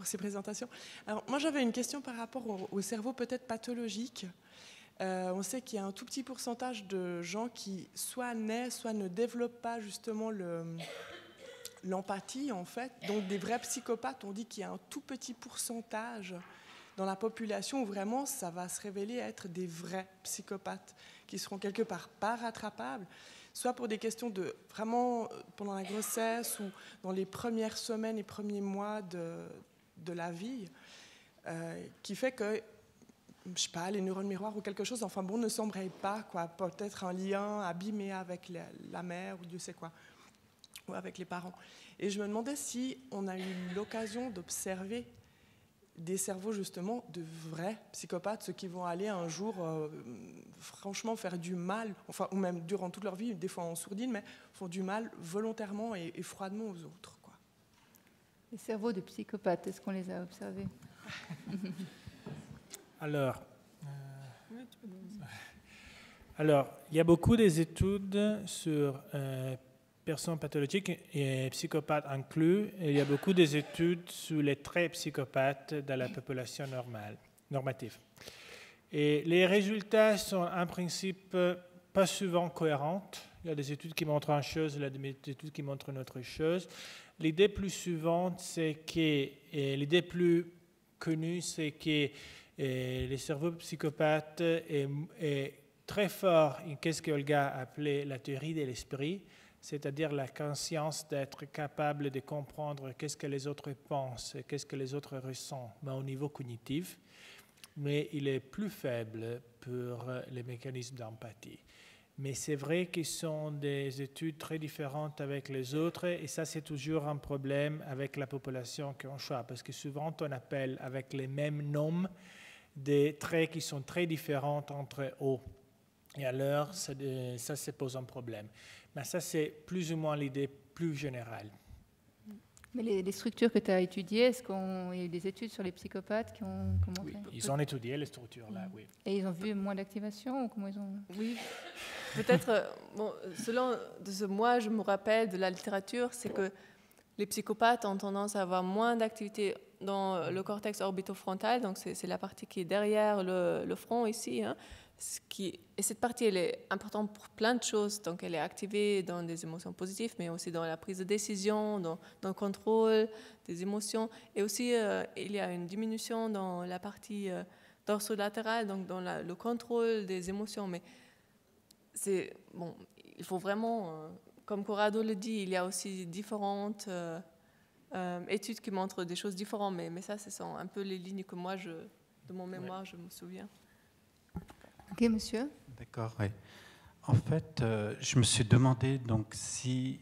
ces présentations. Alors, moi, j'avais une question par rapport au cerveau peut-être pathologique. On sait qu'il y a un tout petit pourcentage de gens qui soit naissent, soit ne développent pas justement l'empathie, en fait. Donc, des vrais psychopathes, on dit qu'il y a un tout petit pourcentage dans la population où vraiment ça va se révéler être des vrais psychopathes qui seront quelque part pas rattrapables, soit pour des questions de vraiment pendant la grossesse ou dans les premières semaines et premiers mois de la vie, qui fait que, je sais pas, les neurones miroirs ou quelque chose, enfin bon, ne s'embraye pas, quoi. Peut-être un lien abîmé avec la mère ou Dieu sait quoi, ou avec les parents. Et je me demandais si on a eu l'occasion d'observer des cerveaux justement de vrais psychopathes, ceux qui vont aller un jour franchement faire du mal, enfin, ou même durant toute leur vie, des fois en sourdine, mais font du mal volontairement et froidement aux autres, quoi. Les cerveaux de psychopathes, est-ce qu'on les a observés? Alors, il y a beaucoup d'études sur personnes pathologiques et psychopathes inclus, et il y a beaucoup d'études sur les traits psychopathes dans la population normative. Et les résultats sont en principe pas souvent cohérents. Il y a des études qui montrent une chose, il y a des études qui montrent une autre chose. L'idée plus suivante, c'est que, l'idée plus connue, c'est que les cerveaux psychopathes est très fort en qu'est-ce qu'Olga a appelé la théorie de l'esprit, c'est-à-dire la conscience d'être capable de comprendre qu'est-ce que les autres pensent, qu'est-ce que les autres ressentent, mais au niveau cognitif, mais il est plus faible pour les mécanismes d'empathie. Mais c'est vrai qu'ils sont des études très différentes avec les autres, et ça c'est toujours un problème avec la population qu'on choisit, parce que souvent on appelle avec les mêmes noms des traits qui sont très différents entre eux. Et alors, ça pose un problème. Mais ça, c'est plus ou moins l'idée plus générale. Mais les structures que tu as étudiées, est-ce qu'il y a eu des études sur les psychopathes qui ont montré? Oui, ils ont étudié les structures là, oui. Et ils ont vu moins d'activation ou comment ils ont... Oui, peut-être, selon de ce moi, je me rappelle de la littérature, c'est que les psychopathes ont tendance à avoir moins d'activité dans le cortex orbitofrontal, donc c'est la partie qui est derrière le front ici, hein. Et cette partie, elle est importante pour plein de choses. Donc, elle est activée dans des émotions positives, mais aussi dans la prise de décision, dans le contrôle des émotions. Et aussi, il y a une diminution dans la partie dorsolatérale, donc dans le contrôle des émotions. Mais il faut vraiment, comme Corrado le dit, il y a aussi différentes études qui montrent des choses différentes. Mais ça, ce sont un peu les lignes que moi, de mon mémoire, je me souviens. Ok, monsieur. D'accord, oui. En fait, je me suis demandé donc si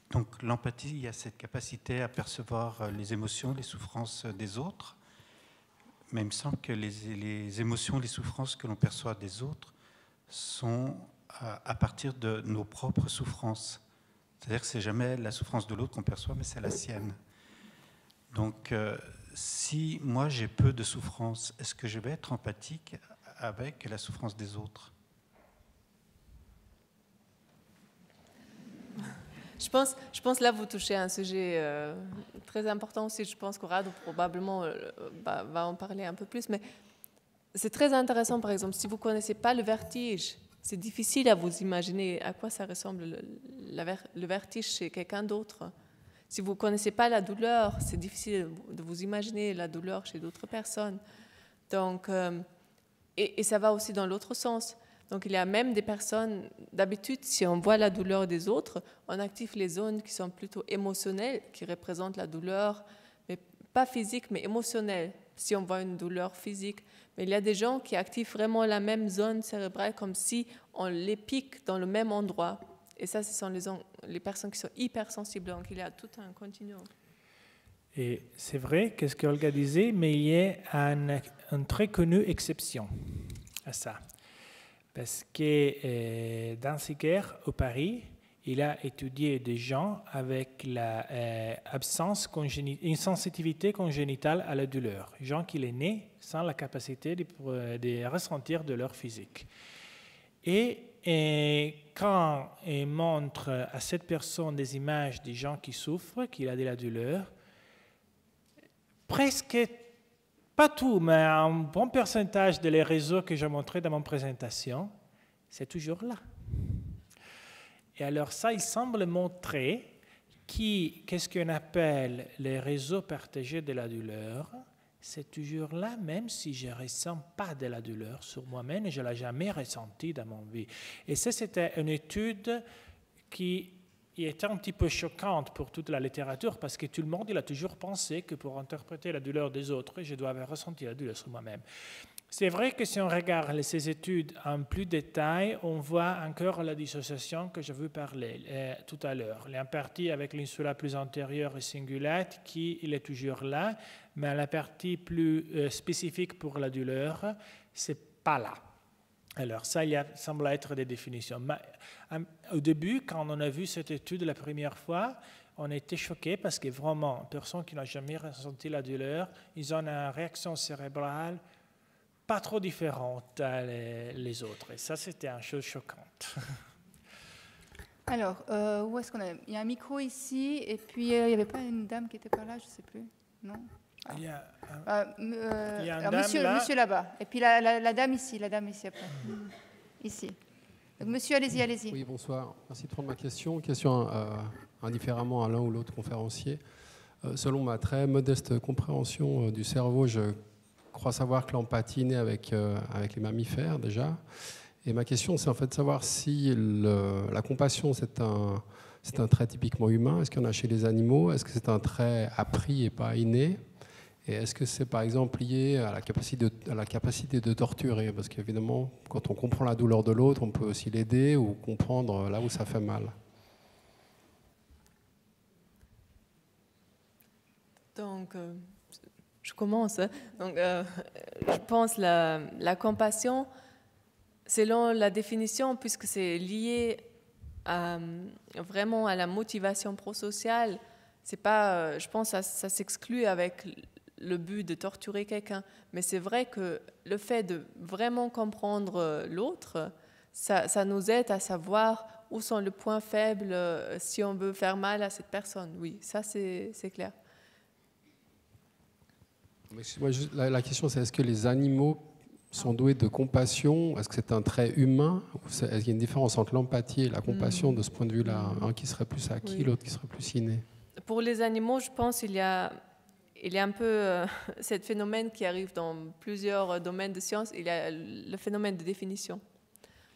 donc l'empathie, il y a cette capacité à percevoir les émotions, les souffrances des autres, mais il me semble que les émotions, les souffrances que l'on perçoit des autres sont à partir de nos propres souffrances. C'est-à-dire que c'est jamais la souffrance de l'autre qu'on perçoit, mais c'est la sienne. Donc, si moi j'ai peu de souffrance, est-ce que je vais être empathique avec la souffrance des autres? Je pense là vous touchez à un sujet très important aussi. Je pense qu'Corrado probablement va en parler un peu plus, mais c'est très intéressant. Par exemple, si vous ne connaissez pas le vertige, c'est difficile à vous imaginer à quoi ça ressemble le vertige chez quelqu'un d'autre. Si vous ne connaissez pas la douleur, c'est difficile de vous imaginer la douleur chez d'autres personnes. Donc et ça va aussi dans l'autre sens. Donc, il y a même des personnes, d'habitude, si on voit la douleur des autres, on active les zones qui sont plutôt émotionnelles, qui représentent la douleur, mais pas physique, mais émotionnelle, si on voit une douleur physique. Mais il y a des gens qui activent vraiment la même zone cérébrale, comme si on les pique dans le même endroit. Et ça, ce sont les personnes qui sont hypersensibles. Donc, il y a tout un continuum. Et c'est vrai, qu'est-ce qu'Olga disait, mais il y a une très connue exception à ça. Parce que Danziger, au Paris, il a étudié des gens avec une sensitivité congénitale à la douleur. Gens qui sont nés sans la capacité de ressentir douleur physique. Et quand il montre à cette personne des images des gens qui souffrent, qu'il a de la douleur, presque, pas tout, mais un bon pourcentage des réseaux que j'ai montrés dans mon présentation, c'est toujours là. Et alors ça, il semble montrer qu'est-ce qu'on appelle les réseaux partagés de la douleur. C'est toujours là, même si je ne ressens pas de la douleur sur moi-même et je ne l'ai jamais ressenti dans mon vie. Et ça, c'était une étude qui était un petit peu choquante pour toute la littérature parce que tout le monde il a toujours pensé que pour interpréter la douleur des autres, je dois avoir ressenti la douleur sur moi-même. C'est vrai que si on regarde ces études en plus détail, on voit encore la dissociation que je veux parler tout à l'heure. La partie avec l'insula plus antérieure et cingulate, il est toujours là, mais la partie plus spécifique pour la douleur, c'est pas là. Alors ça, il semble être des définitions. Mais, au début, quand on a vu cette étude la première fois, on était choqués parce que vraiment, personnes qui n'ont jamais ressenti la douleur, ils ont une réaction cérébrale pas trop différentes les autres. Et ça, c'était une chose choquante. Alors, où est-ce qu'on a? Il y a un micro ici, et puis il n'y avait pas une dame qui n'était pas là, je ne sais plus. Non? Il y a alors, monsieur là-bas. Et puis la dame ici après. Ici. Donc, monsieur, allez-y. Oui, bonsoir. Merci de prendre ma question. Question indifféremment à l'un ou l'autre conférencier. Selon ma très modeste compréhension du cerveau, je crois savoir que l'empathie naît avec les mammifères déjà. Et ma question, c'est en fait de savoir si la compassion, c'est un trait typiquement humain. Est-ce qu'il y en a chez les animaux? Est-ce que c'est un trait appris et pas inné? Et est-ce que c'est par exemple lié à la capacité de torturer? Parce qu'évidemment, quand on comprend la douleur de l'autre, on peut aussi l'aider ou comprendre là où ça fait mal. Donc, je commence. Donc, je pense la compassion, selon la définition, puisque c'est lié vraiment à la motivation prosociale, c'est pas, je pense que ça s'exclut avec le but de torturer quelqu'un. Mais c'est vrai que le fait de vraiment comprendre l'autre, ça nous aide à savoir où sont les points faibles si on veut faire mal à cette personne. Oui, ça c'est clair. La question, c'est est-ce que les animaux sont doués de compassion? Est-ce que c'est un trait humain? Est-ce qu'il y a une différence entre l'empathie et la compassion de ce point de vue-là? Un qui serait plus acquis, l'autre qui serait plus inné? Pour les animaux, je pense qu'il y a un peu ce phénomène qui arrive dans plusieurs domaines de sciences. Il y a le phénomène de définition.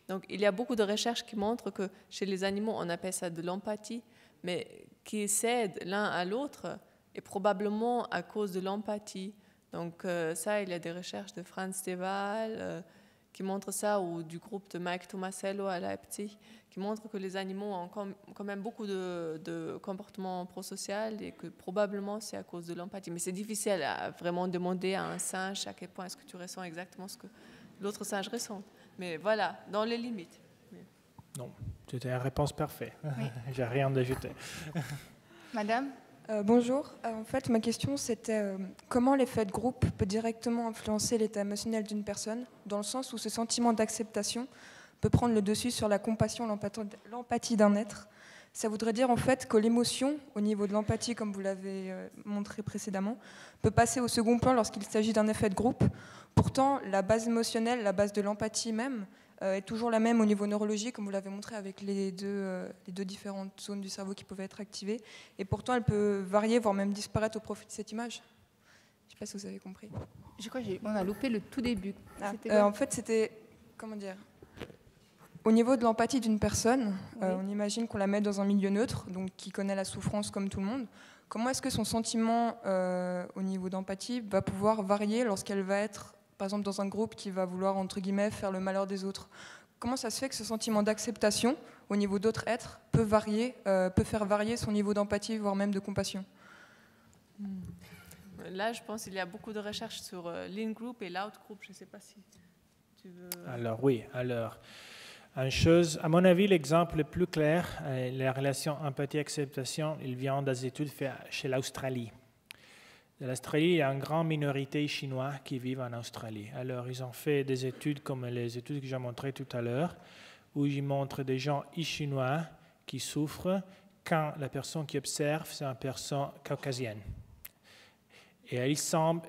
Donc, il y a beaucoup de recherches qui montrent que chez les animaux, on appelle ça de l'empathie, mais qui cèdent l'un à l'autre et probablement à cause de l'empathie. Donc ça, il y a des recherches de Franz Steval qui montrent ça, ou du groupe de Mike Tomasello à Leipzig, qui montrent que les animaux ont quand même beaucoup de comportements prosocial et que probablement c'est à cause de l'empathie. Mais c'est difficile à vraiment demander à un singe à quel point est-ce que tu ressens exactement ce que l'autre singe ressent. Mais voilà, dans les limites. Non, c'était une réponse parfaite. Oui. J'ai rien d'ajouter. Madame? Bonjour. En fait, ma question, c'était comment l'effet de groupe peut directement influencer l'état émotionnel d'une personne, dans le sens où ce sentiment d'acceptation peut prendre le dessus sur la compassion, l'empathie d'un être. Ça voudrait dire en fait que l'émotion, au niveau de l'empathie, comme vous l'avez montré précédemment, peut passer au second plan lorsqu'il s'agit d'un effet de groupe. Pourtant, la base émotionnelle, la base de l'empathie même, est toujours la même au niveau neurologique, comme vous l'avez montré avec les deux différentes zones du cerveau qui peuvent être activées. Et pourtant, elle peut varier, voire même disparaître au profit de cette image. Je ne sais pas si vous avez compris. Je crois qu'on a loupé le tout début. En fait, c'était... Comment dire ? Au niveau de l'empathie d'une personne, on imagine qu'on la met dans un milieu neutre, donc qui connaît la souffrance comme tout le monde. Comment est-ce que son sentiment au niveau d'empathie va pouvoir varier lorsqu'elle va être, par exemple, dans un groupe qui va vouloir, entre guillemets, faire le malheur des autres? Comment ça se fait que ce sentiment d'acceptation au niveau d'autres êtres peut faire varier son niveau d'empathie, voire même de compassion? Là, je pense qu'il y a beaucoup de recherches sur l'in-group et l'out-group. Je ne sais pas si tu veux... Alors oui, une chose, à mon avis, l'exemple le plus clair, la relation empathie-acceptation, il vient des études faites chez l'Australie. de l'Australie, il y a une grande minorité chinois qui vivent en Australie. Alors, ils ont fait des études comme les études que j'ai montrées tout à l'heure, où ils montrent des gens chinois qui souffrent quand la personne qui observe, c'est une personne caucasienne. Et il semble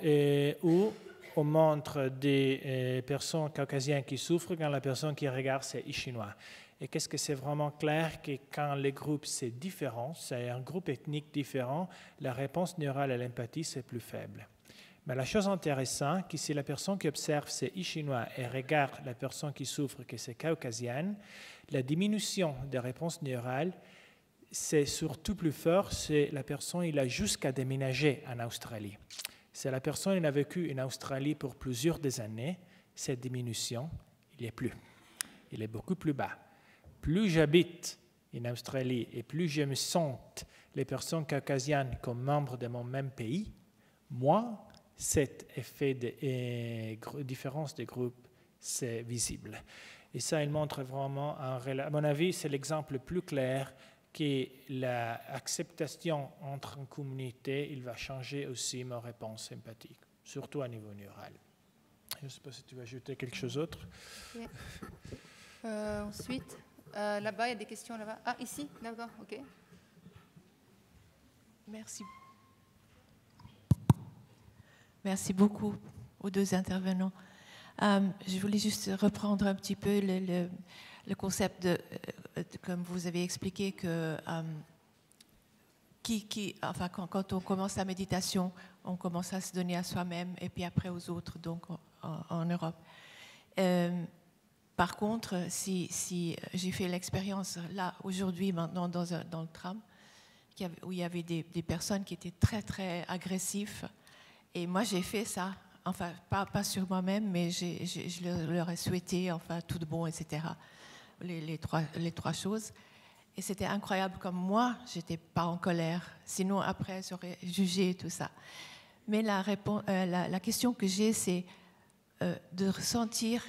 où on montre des personnes caucasiennes qui souffrent quand la personne qui regarde, c'est chinois. Et qu'est-ce que c'est vraiment clair que quand les groupes, c'est différent, c'est un groupe ethnique différent, la réponse neurale à l'empathie, c'est plus faible. Mais la chose intéressante, c'est que si la personne qui observe, c'est chinois et regarde la personne qui souffre, que c'est caucasienne, la diminution des réponses neurales, c'est surtout plus fort, c'est la personne, il a jusqu'à déménager en Australie. Si la personne il a vécu en Australie pour plusieurs années, cette diminution, il n'est plus. Il est beaucoup plus bas. Plus j'habite en Australie et plus je me sens les personnes caucasiennes comme membres de mon même pays, moins cet effet de différence de groupe, c'est visible. Et ça, il montre vraiment, à mon avis, c'est l'exemple le plus clair que l'acceptation entre une communauté, il va changer aussi ma réponse empathique, surtout à niveau neural. Je ne sais pas si tu veux ajouter quelque chose d'autre. Okay. Ensuite, là-bas, il y a des questions là-bas. Ah, ici, d'accord, ok. Merci. Merci beaucoup aux deux intervenants. Je voulais juste reprendre un petit peu le concept comme vous avez expliqué que enfin, quand on commence la méditation, on commence à se donner à soi-même et puis après aux autres, donc en Europe. Par contre, si j'ai fait l'expérience là aujourd'hui, maintenant dans le tram, où il y avait des personnes qui étaient très très agressives, et moi j'ai fait ça. Enfin, pas sur moi-même, mais je leur ai souhaité enfin, tout de bon, etc. Les trois choses. Et c'était incroyable, comme moi, je n'étais pas en colère. Sinon, après, j'aurais jugé tout ça. Mais la question que j'ai, c'est de ressentir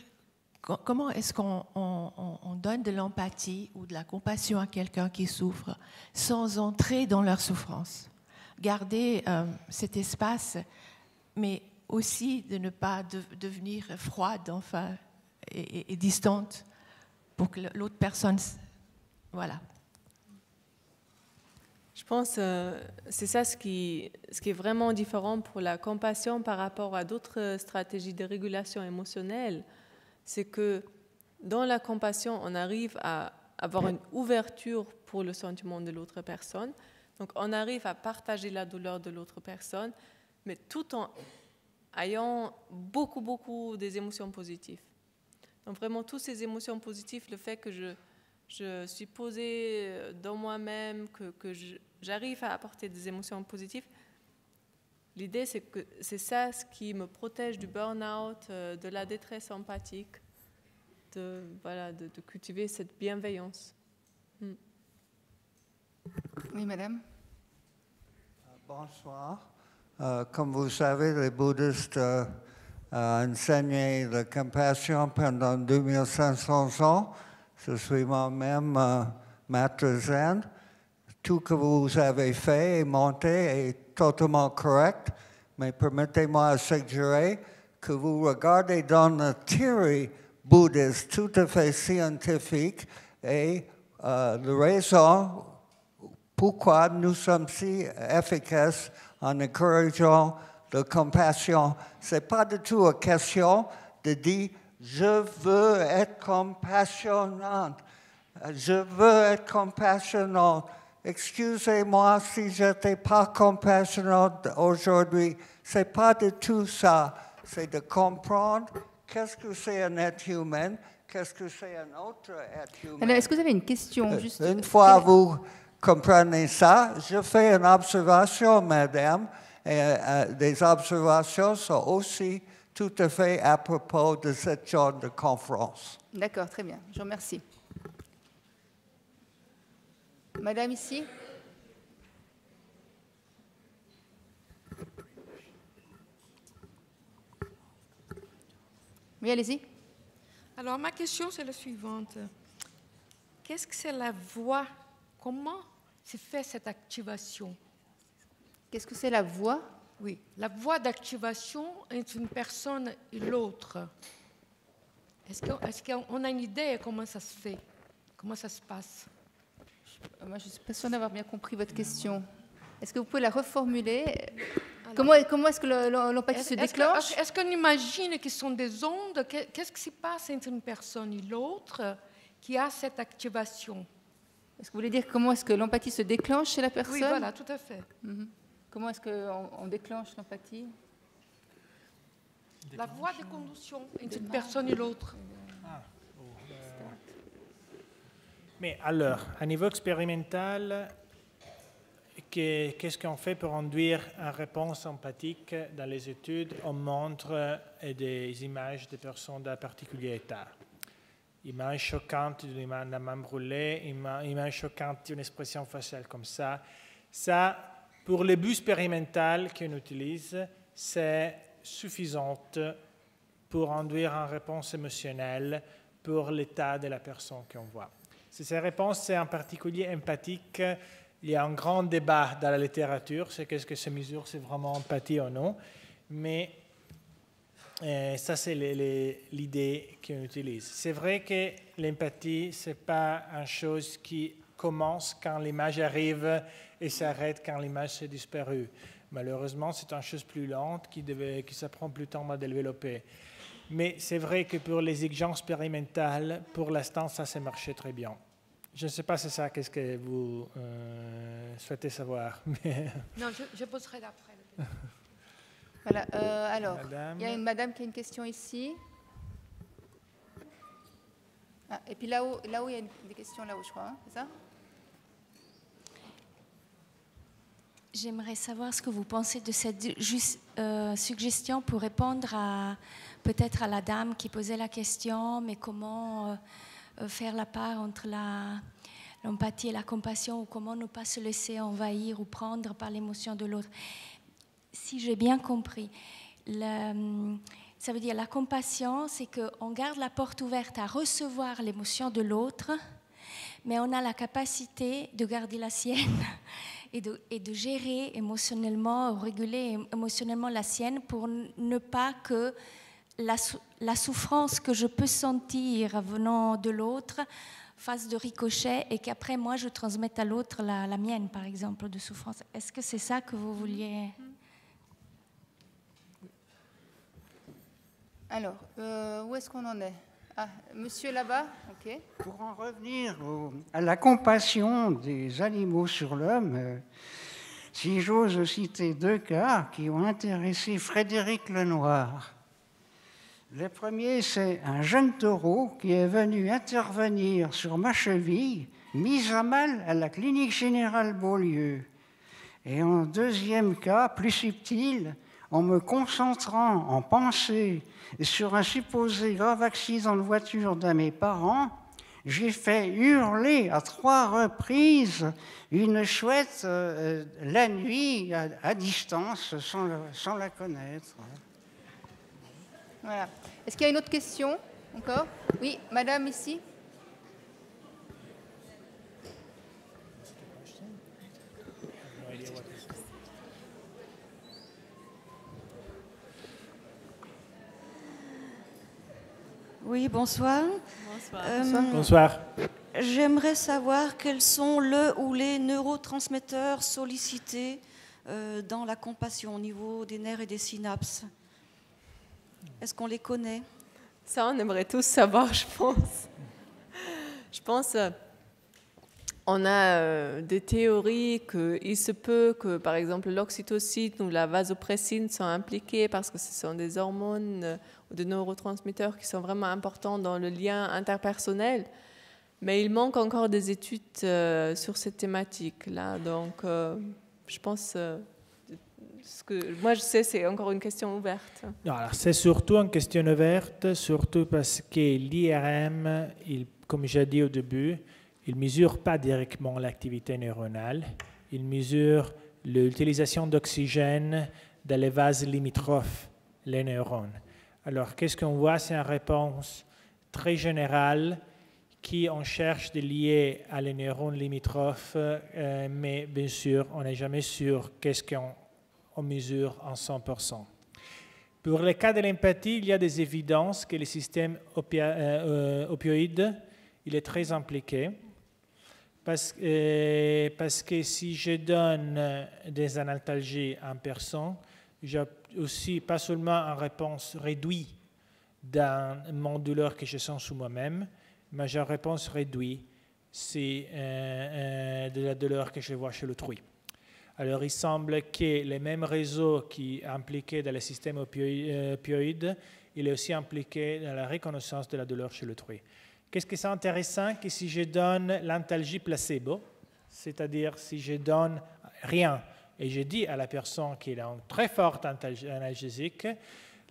comment est-ce qu'on donne de l'empathie ou de la compassion à quelqu'un qui souffre sans entrer dans leur souffrance. Garder cet espace, mais aussi de ne pas devenir froide enfin, et distante pour que l'autre personne... Voilà. Je pense que c'est ça ce qui est vraiment différent pour la compassion par rapport à d'autres stratégies de régulation émotionnelle. C'est que dans la compassion, on arrive à avoir une ouverture pour le sentiment de l'autre personne. Donc on arrive à partager la douleur de l'autre personne, mais tout en ayant beaucoup des émotions positives. Donc vraiment, toutes ces émotions positives, le fait que je suis posée dans moi-même, que j'arrive à apporter des émotions positives, l'idée c'est que c'est ça ce qui me protège du burn-out, de la détresse empathique, de cultiver cette bienveillance. Oui, madame. Bonsoir. Comme vous savez, les bouddhistes enseigné la compassion pendant 2500 ans. Je suis moi-même maître zen. Tout ce que vous avez fait et monté est totalement correct, mais permettez-moi de suggérer que vous regardez dans la théorie bouddhiste tout à fait scientifique et la raison pourquoi nous sommes si efficaces en encourageant la compassion. Ce n'est pas du tout une question de dire « je veux être compassionnante ». Je veux être compassionnante. Excusez-moi si je n'étais pas compassionnante aujourd'hui. Ce n'est pas du tout ça. C'est de comprendre qu'est-ce que c'est un être humain, qu'est-ce que c'est un autre être humain. Alors, est-ce que vous avez une question juste... Une fois vous comprenez ça, je fais une observation, madame, et des observations sont aussi tout à fait à propos de ce genre de conférence. D'accord, très bien. Je vous remercie. Madame ici. Oui, allez-y. Alors, ma question, c'est la suivante. Qu'est-ce que c'est la voix? Comment se fait cette activation? Qu'est-ce que c'est la voix? Oui, la voie d'activation entre une personne et l'autre. Est-ce qu'on a une idée de comment ça se fait? Comment ça se passe? Moi, je ne suis pas sûre d'avoir bien compris votre question. Est-ce que vous pouvez la reformuler? Comment est-ce que l'empathie se déclenche? Est-ce qu'on imagine que ce sont des ondes? Qu'est-ce qui se passe entre une personne et l'autre qui a cette activation? Est-ce que vous voulez dire comment est-ce que l'empathie se déclenche chez la personne? Oui, voilà, tout à fait. Comment est-ce qu'on déclenche l'empathie? La voie de conduction entre une personne et l'autre. Mais alors, à niveau expérimental, qu'est-ce qu'on fait pour induire une réponse empathique dans les études? On montre des images de personnes d'un particulier état. Images choquantes d'une main brûlée, images choquantes d'une expression faciale comme ça. Ça, pour le but expérimental qu'on utilise, c'est suffisant pour induire une réponse émotionnelle pour l'état de la personne qu'on voit. Si ces réponses sont en particulier empathiques, il y a un grand débat dans la littérature, c'est qu'est-ce que ces mesures, c'est vraiment empathie ou non. Mais ça, c'est l'idée qu'on utilise. C'est vrai que l'empathie, ce n'est pas une chose qui commence quand l'image arrive et s'arrête quand l'image s'est disparue. Malheureusement, c'est une chose plus lente qui s'apprend plus de temps à développer. Mais c'est vrai que pour les exigences expérimentales, pour l'instant, ça s'est marché très bien. Je ne sais pas si c'est ça, qu'est-ce que vous souhaitez savoir. Mais... Non, je poserai d'après. Voilà, alors, il y a une madame qui a une question ici. Ah, et puis là-haut, il y a des questions là-haut, je crois, hein, c'est ça? J'aimerais savoir ce que vous pensez de cette suggestion pour répondre peut-être à la dame qui posait la question, mais comment faire la part entre l'empathie et la compassion, ou comment ne pas se laisser envahir ou prendre par l'émotion de l'autre. Si j'ai bien compris, ça veut dire la compassion, c'est qu'on garde la porte ouverte à recevoir l'émotion de l'autre, mais on a la capacité de garder la sienne et de gérer émotionnellement, réguler émotionnellement la sienne pour ne pas que la souffrance que je peux sentir venant de l'autre fasse de ricochet et qu'après moi je transmette à l'autre la mienne, par exemple, de souffrance. Est-ce que c'est ça que vous vouliez? Alors, où est-ce qu'on en est? Ah, monsieur là-bas, ok. Pour en revenir à la compassion des animaux sur l'homme, si j'ose citer 2 cas qui ont intéressé Frédéric Lenoir. Le premier, c'est un jeune taureau qui est venu intervenir sur ma cheville, mise à mal à la clinique générale Beaulieu. Et en deuxième cas, plus subtil, en me concentrant en pensée sur un supposé grave accident de voiture d'un de mes parents, j'ai fait hurler à 3 reprises une chouette la nuit à distance sans la connaître. Voilà. Est-ce qu'il y a une autre question encore? Oui, madame ici. Oui, bonsoir. Bonsoir. J'aimerais savoir quels sont le ou les neurotransmetteurs sollicités dans la compassion au niveau des nerfs et des synapses. Est-ce qu'on les connaît? Ça, on aimerait tous savoir, je pense. Je pense on a des théories qu'il se peut que, par exemple, l'oxytocine ou la vasopressine sont impliquées parce que ce sont des hormones ou des neurotransmetteurs qui sont vraiment importants dans le lien interpersonnel. Mais il manque encore des études sur cette thématique-là. Donc, je pense... ce que moi je sais, c'est encore une question ouverte. Non, alors c'est surtout une question ouverte, surtout parce que l'IRM, comme j'ai dit au début, il ne mesure pas directement l'activité neuronale, il mesure l'utilisation d'oxygène dans les vases limitrophes, les neurones. Alors, qu'est-ce qu'on voit? C'est une réponse très générale qui on cherche de lier à les neurones limitrophes, mais bien sûr, on n'est jamais sûr qu'est-ce qu'on on mesure en 100%. Pour le cas de l'empathie, il y a des évidences que le système opioïde il est très impliqué. Parce que si je donne des analtalgies à une personne, j'ai aussi pas seulement une réponse réduite dans mon douleur que je sens sur moi-même, mais j'ai une réponse réduite de la douleur que je vois chez l'autrui. Alors il semble que les mêmes réseaux qui sont impliqués dans le système opioïde, il est aussi impliqué dans la reconnaissance de la douleur chez l'autrui. Qu'est-ce qui est intéressant? Que si je donne l'antalgie placebo, c'est-à-dire si je donne rien et je dis à la personne qu'il a une très forte analgésique,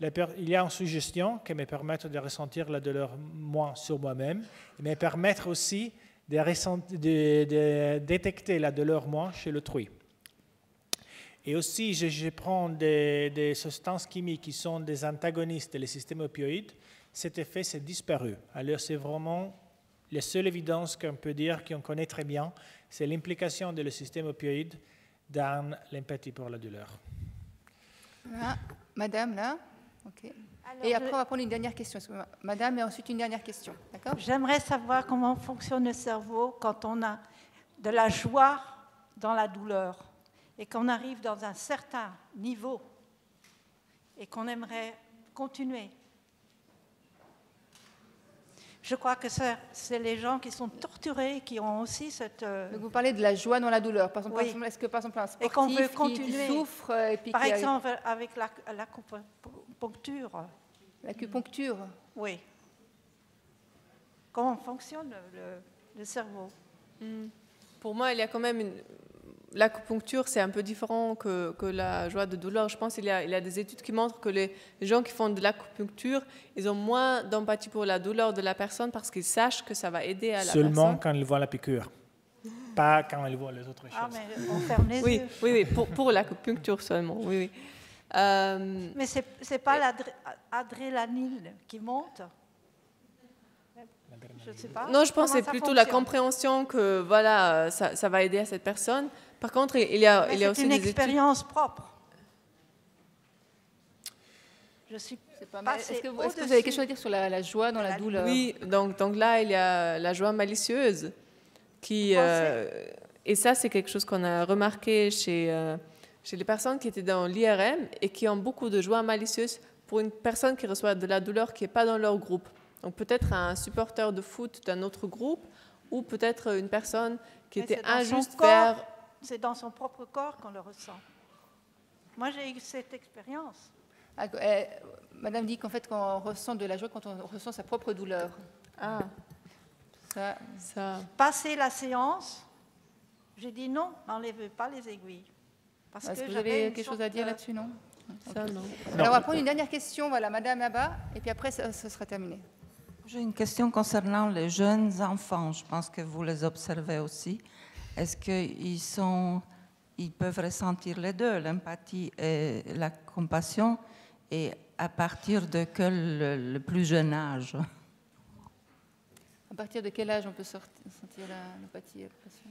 il y a une suggestion qui me permet de ressentir la douleur moins sur moi-même, et me permettre aussi de détecter la douleur moins chez l'autrui. Et aussi, je prends des substances chimiques qui sont des antagonistes du système opioïde, cet effet s'est disparu. Alors c'est vraiment la seule évidence qu'on peut dire, qu'on connaît très bien, c'est l'implication du système opioïde dans l'empathie pour la douleur. Voilà. Madame, là. Okay. Alors, et après, on va prendre une dernière question. Madame, et ensuite une dernière question. D'accord ? J'aimerais savoir comment fonctionne le cerveau quand on a de la joie dans la douleur et qu'on arrive dans un certain niveau et qu'on aimerait continuer. Je crois que c'est les gens qui sont torturés qui ont aussi cette... Donc vous parlez de la joie dans la douleur. Par exemple, oui. Est-ce que par exemple un sportif et qu'on veut continuer. Qui souffre et puis par exemple avec l'acupuncture. L'acupuncture. Oui. Comment fonctionne le cerveau? Pour moi, il y a quand même l'acupuncture, c'est un peu différent que la joie de douleur. Je pense qu'il y a des études qui montrent que les gens qui font de l'acupuncture, ils ont moins d'empathie pour la douleur de la personne parce qu'ils sachent que ça va aider à la personne. Seulement quand ils voient la piqûre, pas quand ils voient les autres choses. Ah, mais on ferme les yeux. Oui, pour l'acupuncture seulement, oui. Mais c'est pas l'adrénaline qui monte? Je sais pas. Non, je pense que c'est plutôt la compréhension que voilà, ça va aider à cette personne. Par contre, il y a aussi des études... C'est une expérience propre. Je suis pas mal. Est-ce que vous avez quelque chose à dire sur la joie dans la douleur? Oui, donc là, il y a la joie malicieuse. Et ça, c'est quelque chose qu'on a remarqué chez les personnes qui étaient dans l'IRM et qui ont beaucoup de joie malicieuse pour une personne qui reçoit de la douleur qui n'est pas dans leur groupe. Donc peut-être un supporter de foot d'un autre groupe ou peut-être une personne qui était injuste vers... C'est dans son propre corps qu'on le ressent. Moi, j'ai eu cette expérience. Madame dit qu'en fait, quand on ressent de la joie, quand on ressent sa propre douleur. Ah. Ça. Passer la séance, j'ai dit non, n'enlevez pas les aiguilles. Est-ce que vous avez quelque chose à dire là-dessus, non? Ça, non. Alors, on va prendre une dernière question, voilà, Madame là-bas, et puis après, ça sera terminé. J'ai une question concernant les jeunes enfants. Je pense que vous les observez aussi. Est-ce qu'ils peuvent ressentir les deux, l'empathie et la compassion, et à partir de quel le plus jeune âge? À partir de quel âge on peut sentir l'empathie et la compassion?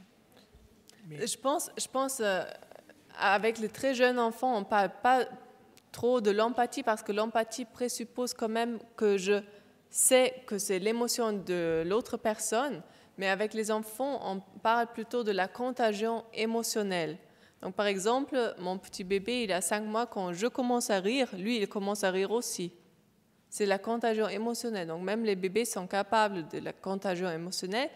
Je pense avec les très jeunes enfants, on ne parle pas trop de l'empathie parce que l'empathie présuppose quand même que je sais que c'est l'émotion de l'autre personne, mais avec les enfants, on parle plutôt de la contagion émotionnelle. Donc, par exemple, mon petit bébé, il a 5 mois, quand je commence à rire, lui, il commence à rire aussi. C'est la contagion émotionnelle. Donc, même les bébés sont capables de la contagion émotionnelle,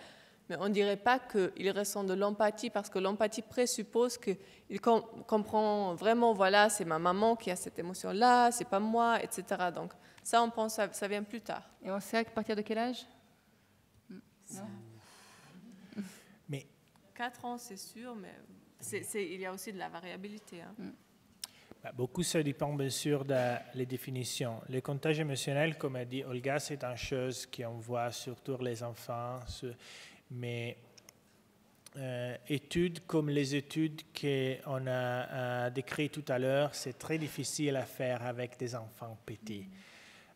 mais on ne dirait pas qu'ils ressentent de l'empathie parce que l'empathie présuppose qu'il comprend vraiment, voilà, c'est ma maman qui a cette émotion-là, c'est pas moi, etc. Donc, ça, on pense que ça vient plus tard. Et on sait à partir de quel âge? Mais 4 ans, c'est sûr, mais il y a aussi de la variabilité. Hein. Beaucoup, ça dépend bien sûr des définitions. Le comptage émotionnel, comme a dit Olga, c'est une chose qu'on voit surtout les enfants, mais études comme les études qu'on a décrites tout à l'heure, c'est très difficile à faire avec des enfants petits.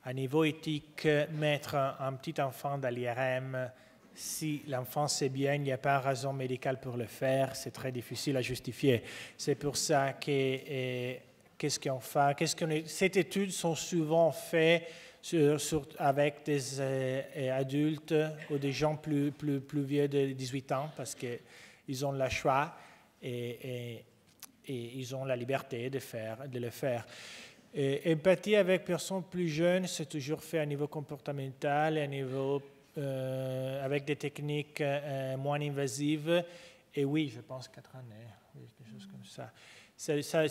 À niveau éthique, mettre un petit enfant dans l'IRM, si l'enfant sait bien, il n'y a pas raison médicale pour le faire, c'est très difficile à justifier. C'est pour ça que qu'est-ce qu'on fait. Ces études sont souvent faites avec des adultes ou des gens plus vieux de 18 ans parce qu'ils ont le choix et ils ont la liberté de le faire. Et empathie avec personnes plus jeunes, c'est toujours fait à niveau comportemental et à niveau avec des techniques moins invasives. Et oui, je pense 4 années, quelque chose comme ça.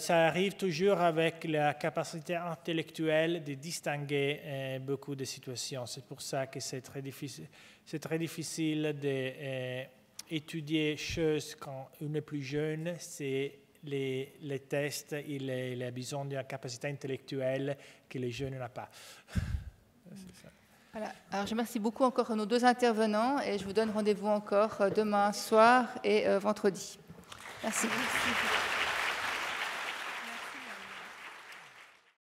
Ça arrive toujours avec la capacité intellectuelle de distinguer beaucoup de situations. C'est pour ça que c'est très difficile d'étudier choses quand on est plus jeune. C'est les tests et la besoin d'une capacité intellectuelle que les jeunes n'ont pas. Voilà. Alors, je remercie beaucoup encore nos 2 intervenants et je vous donne rendez-vous encore demain soir et vendredi. Merci.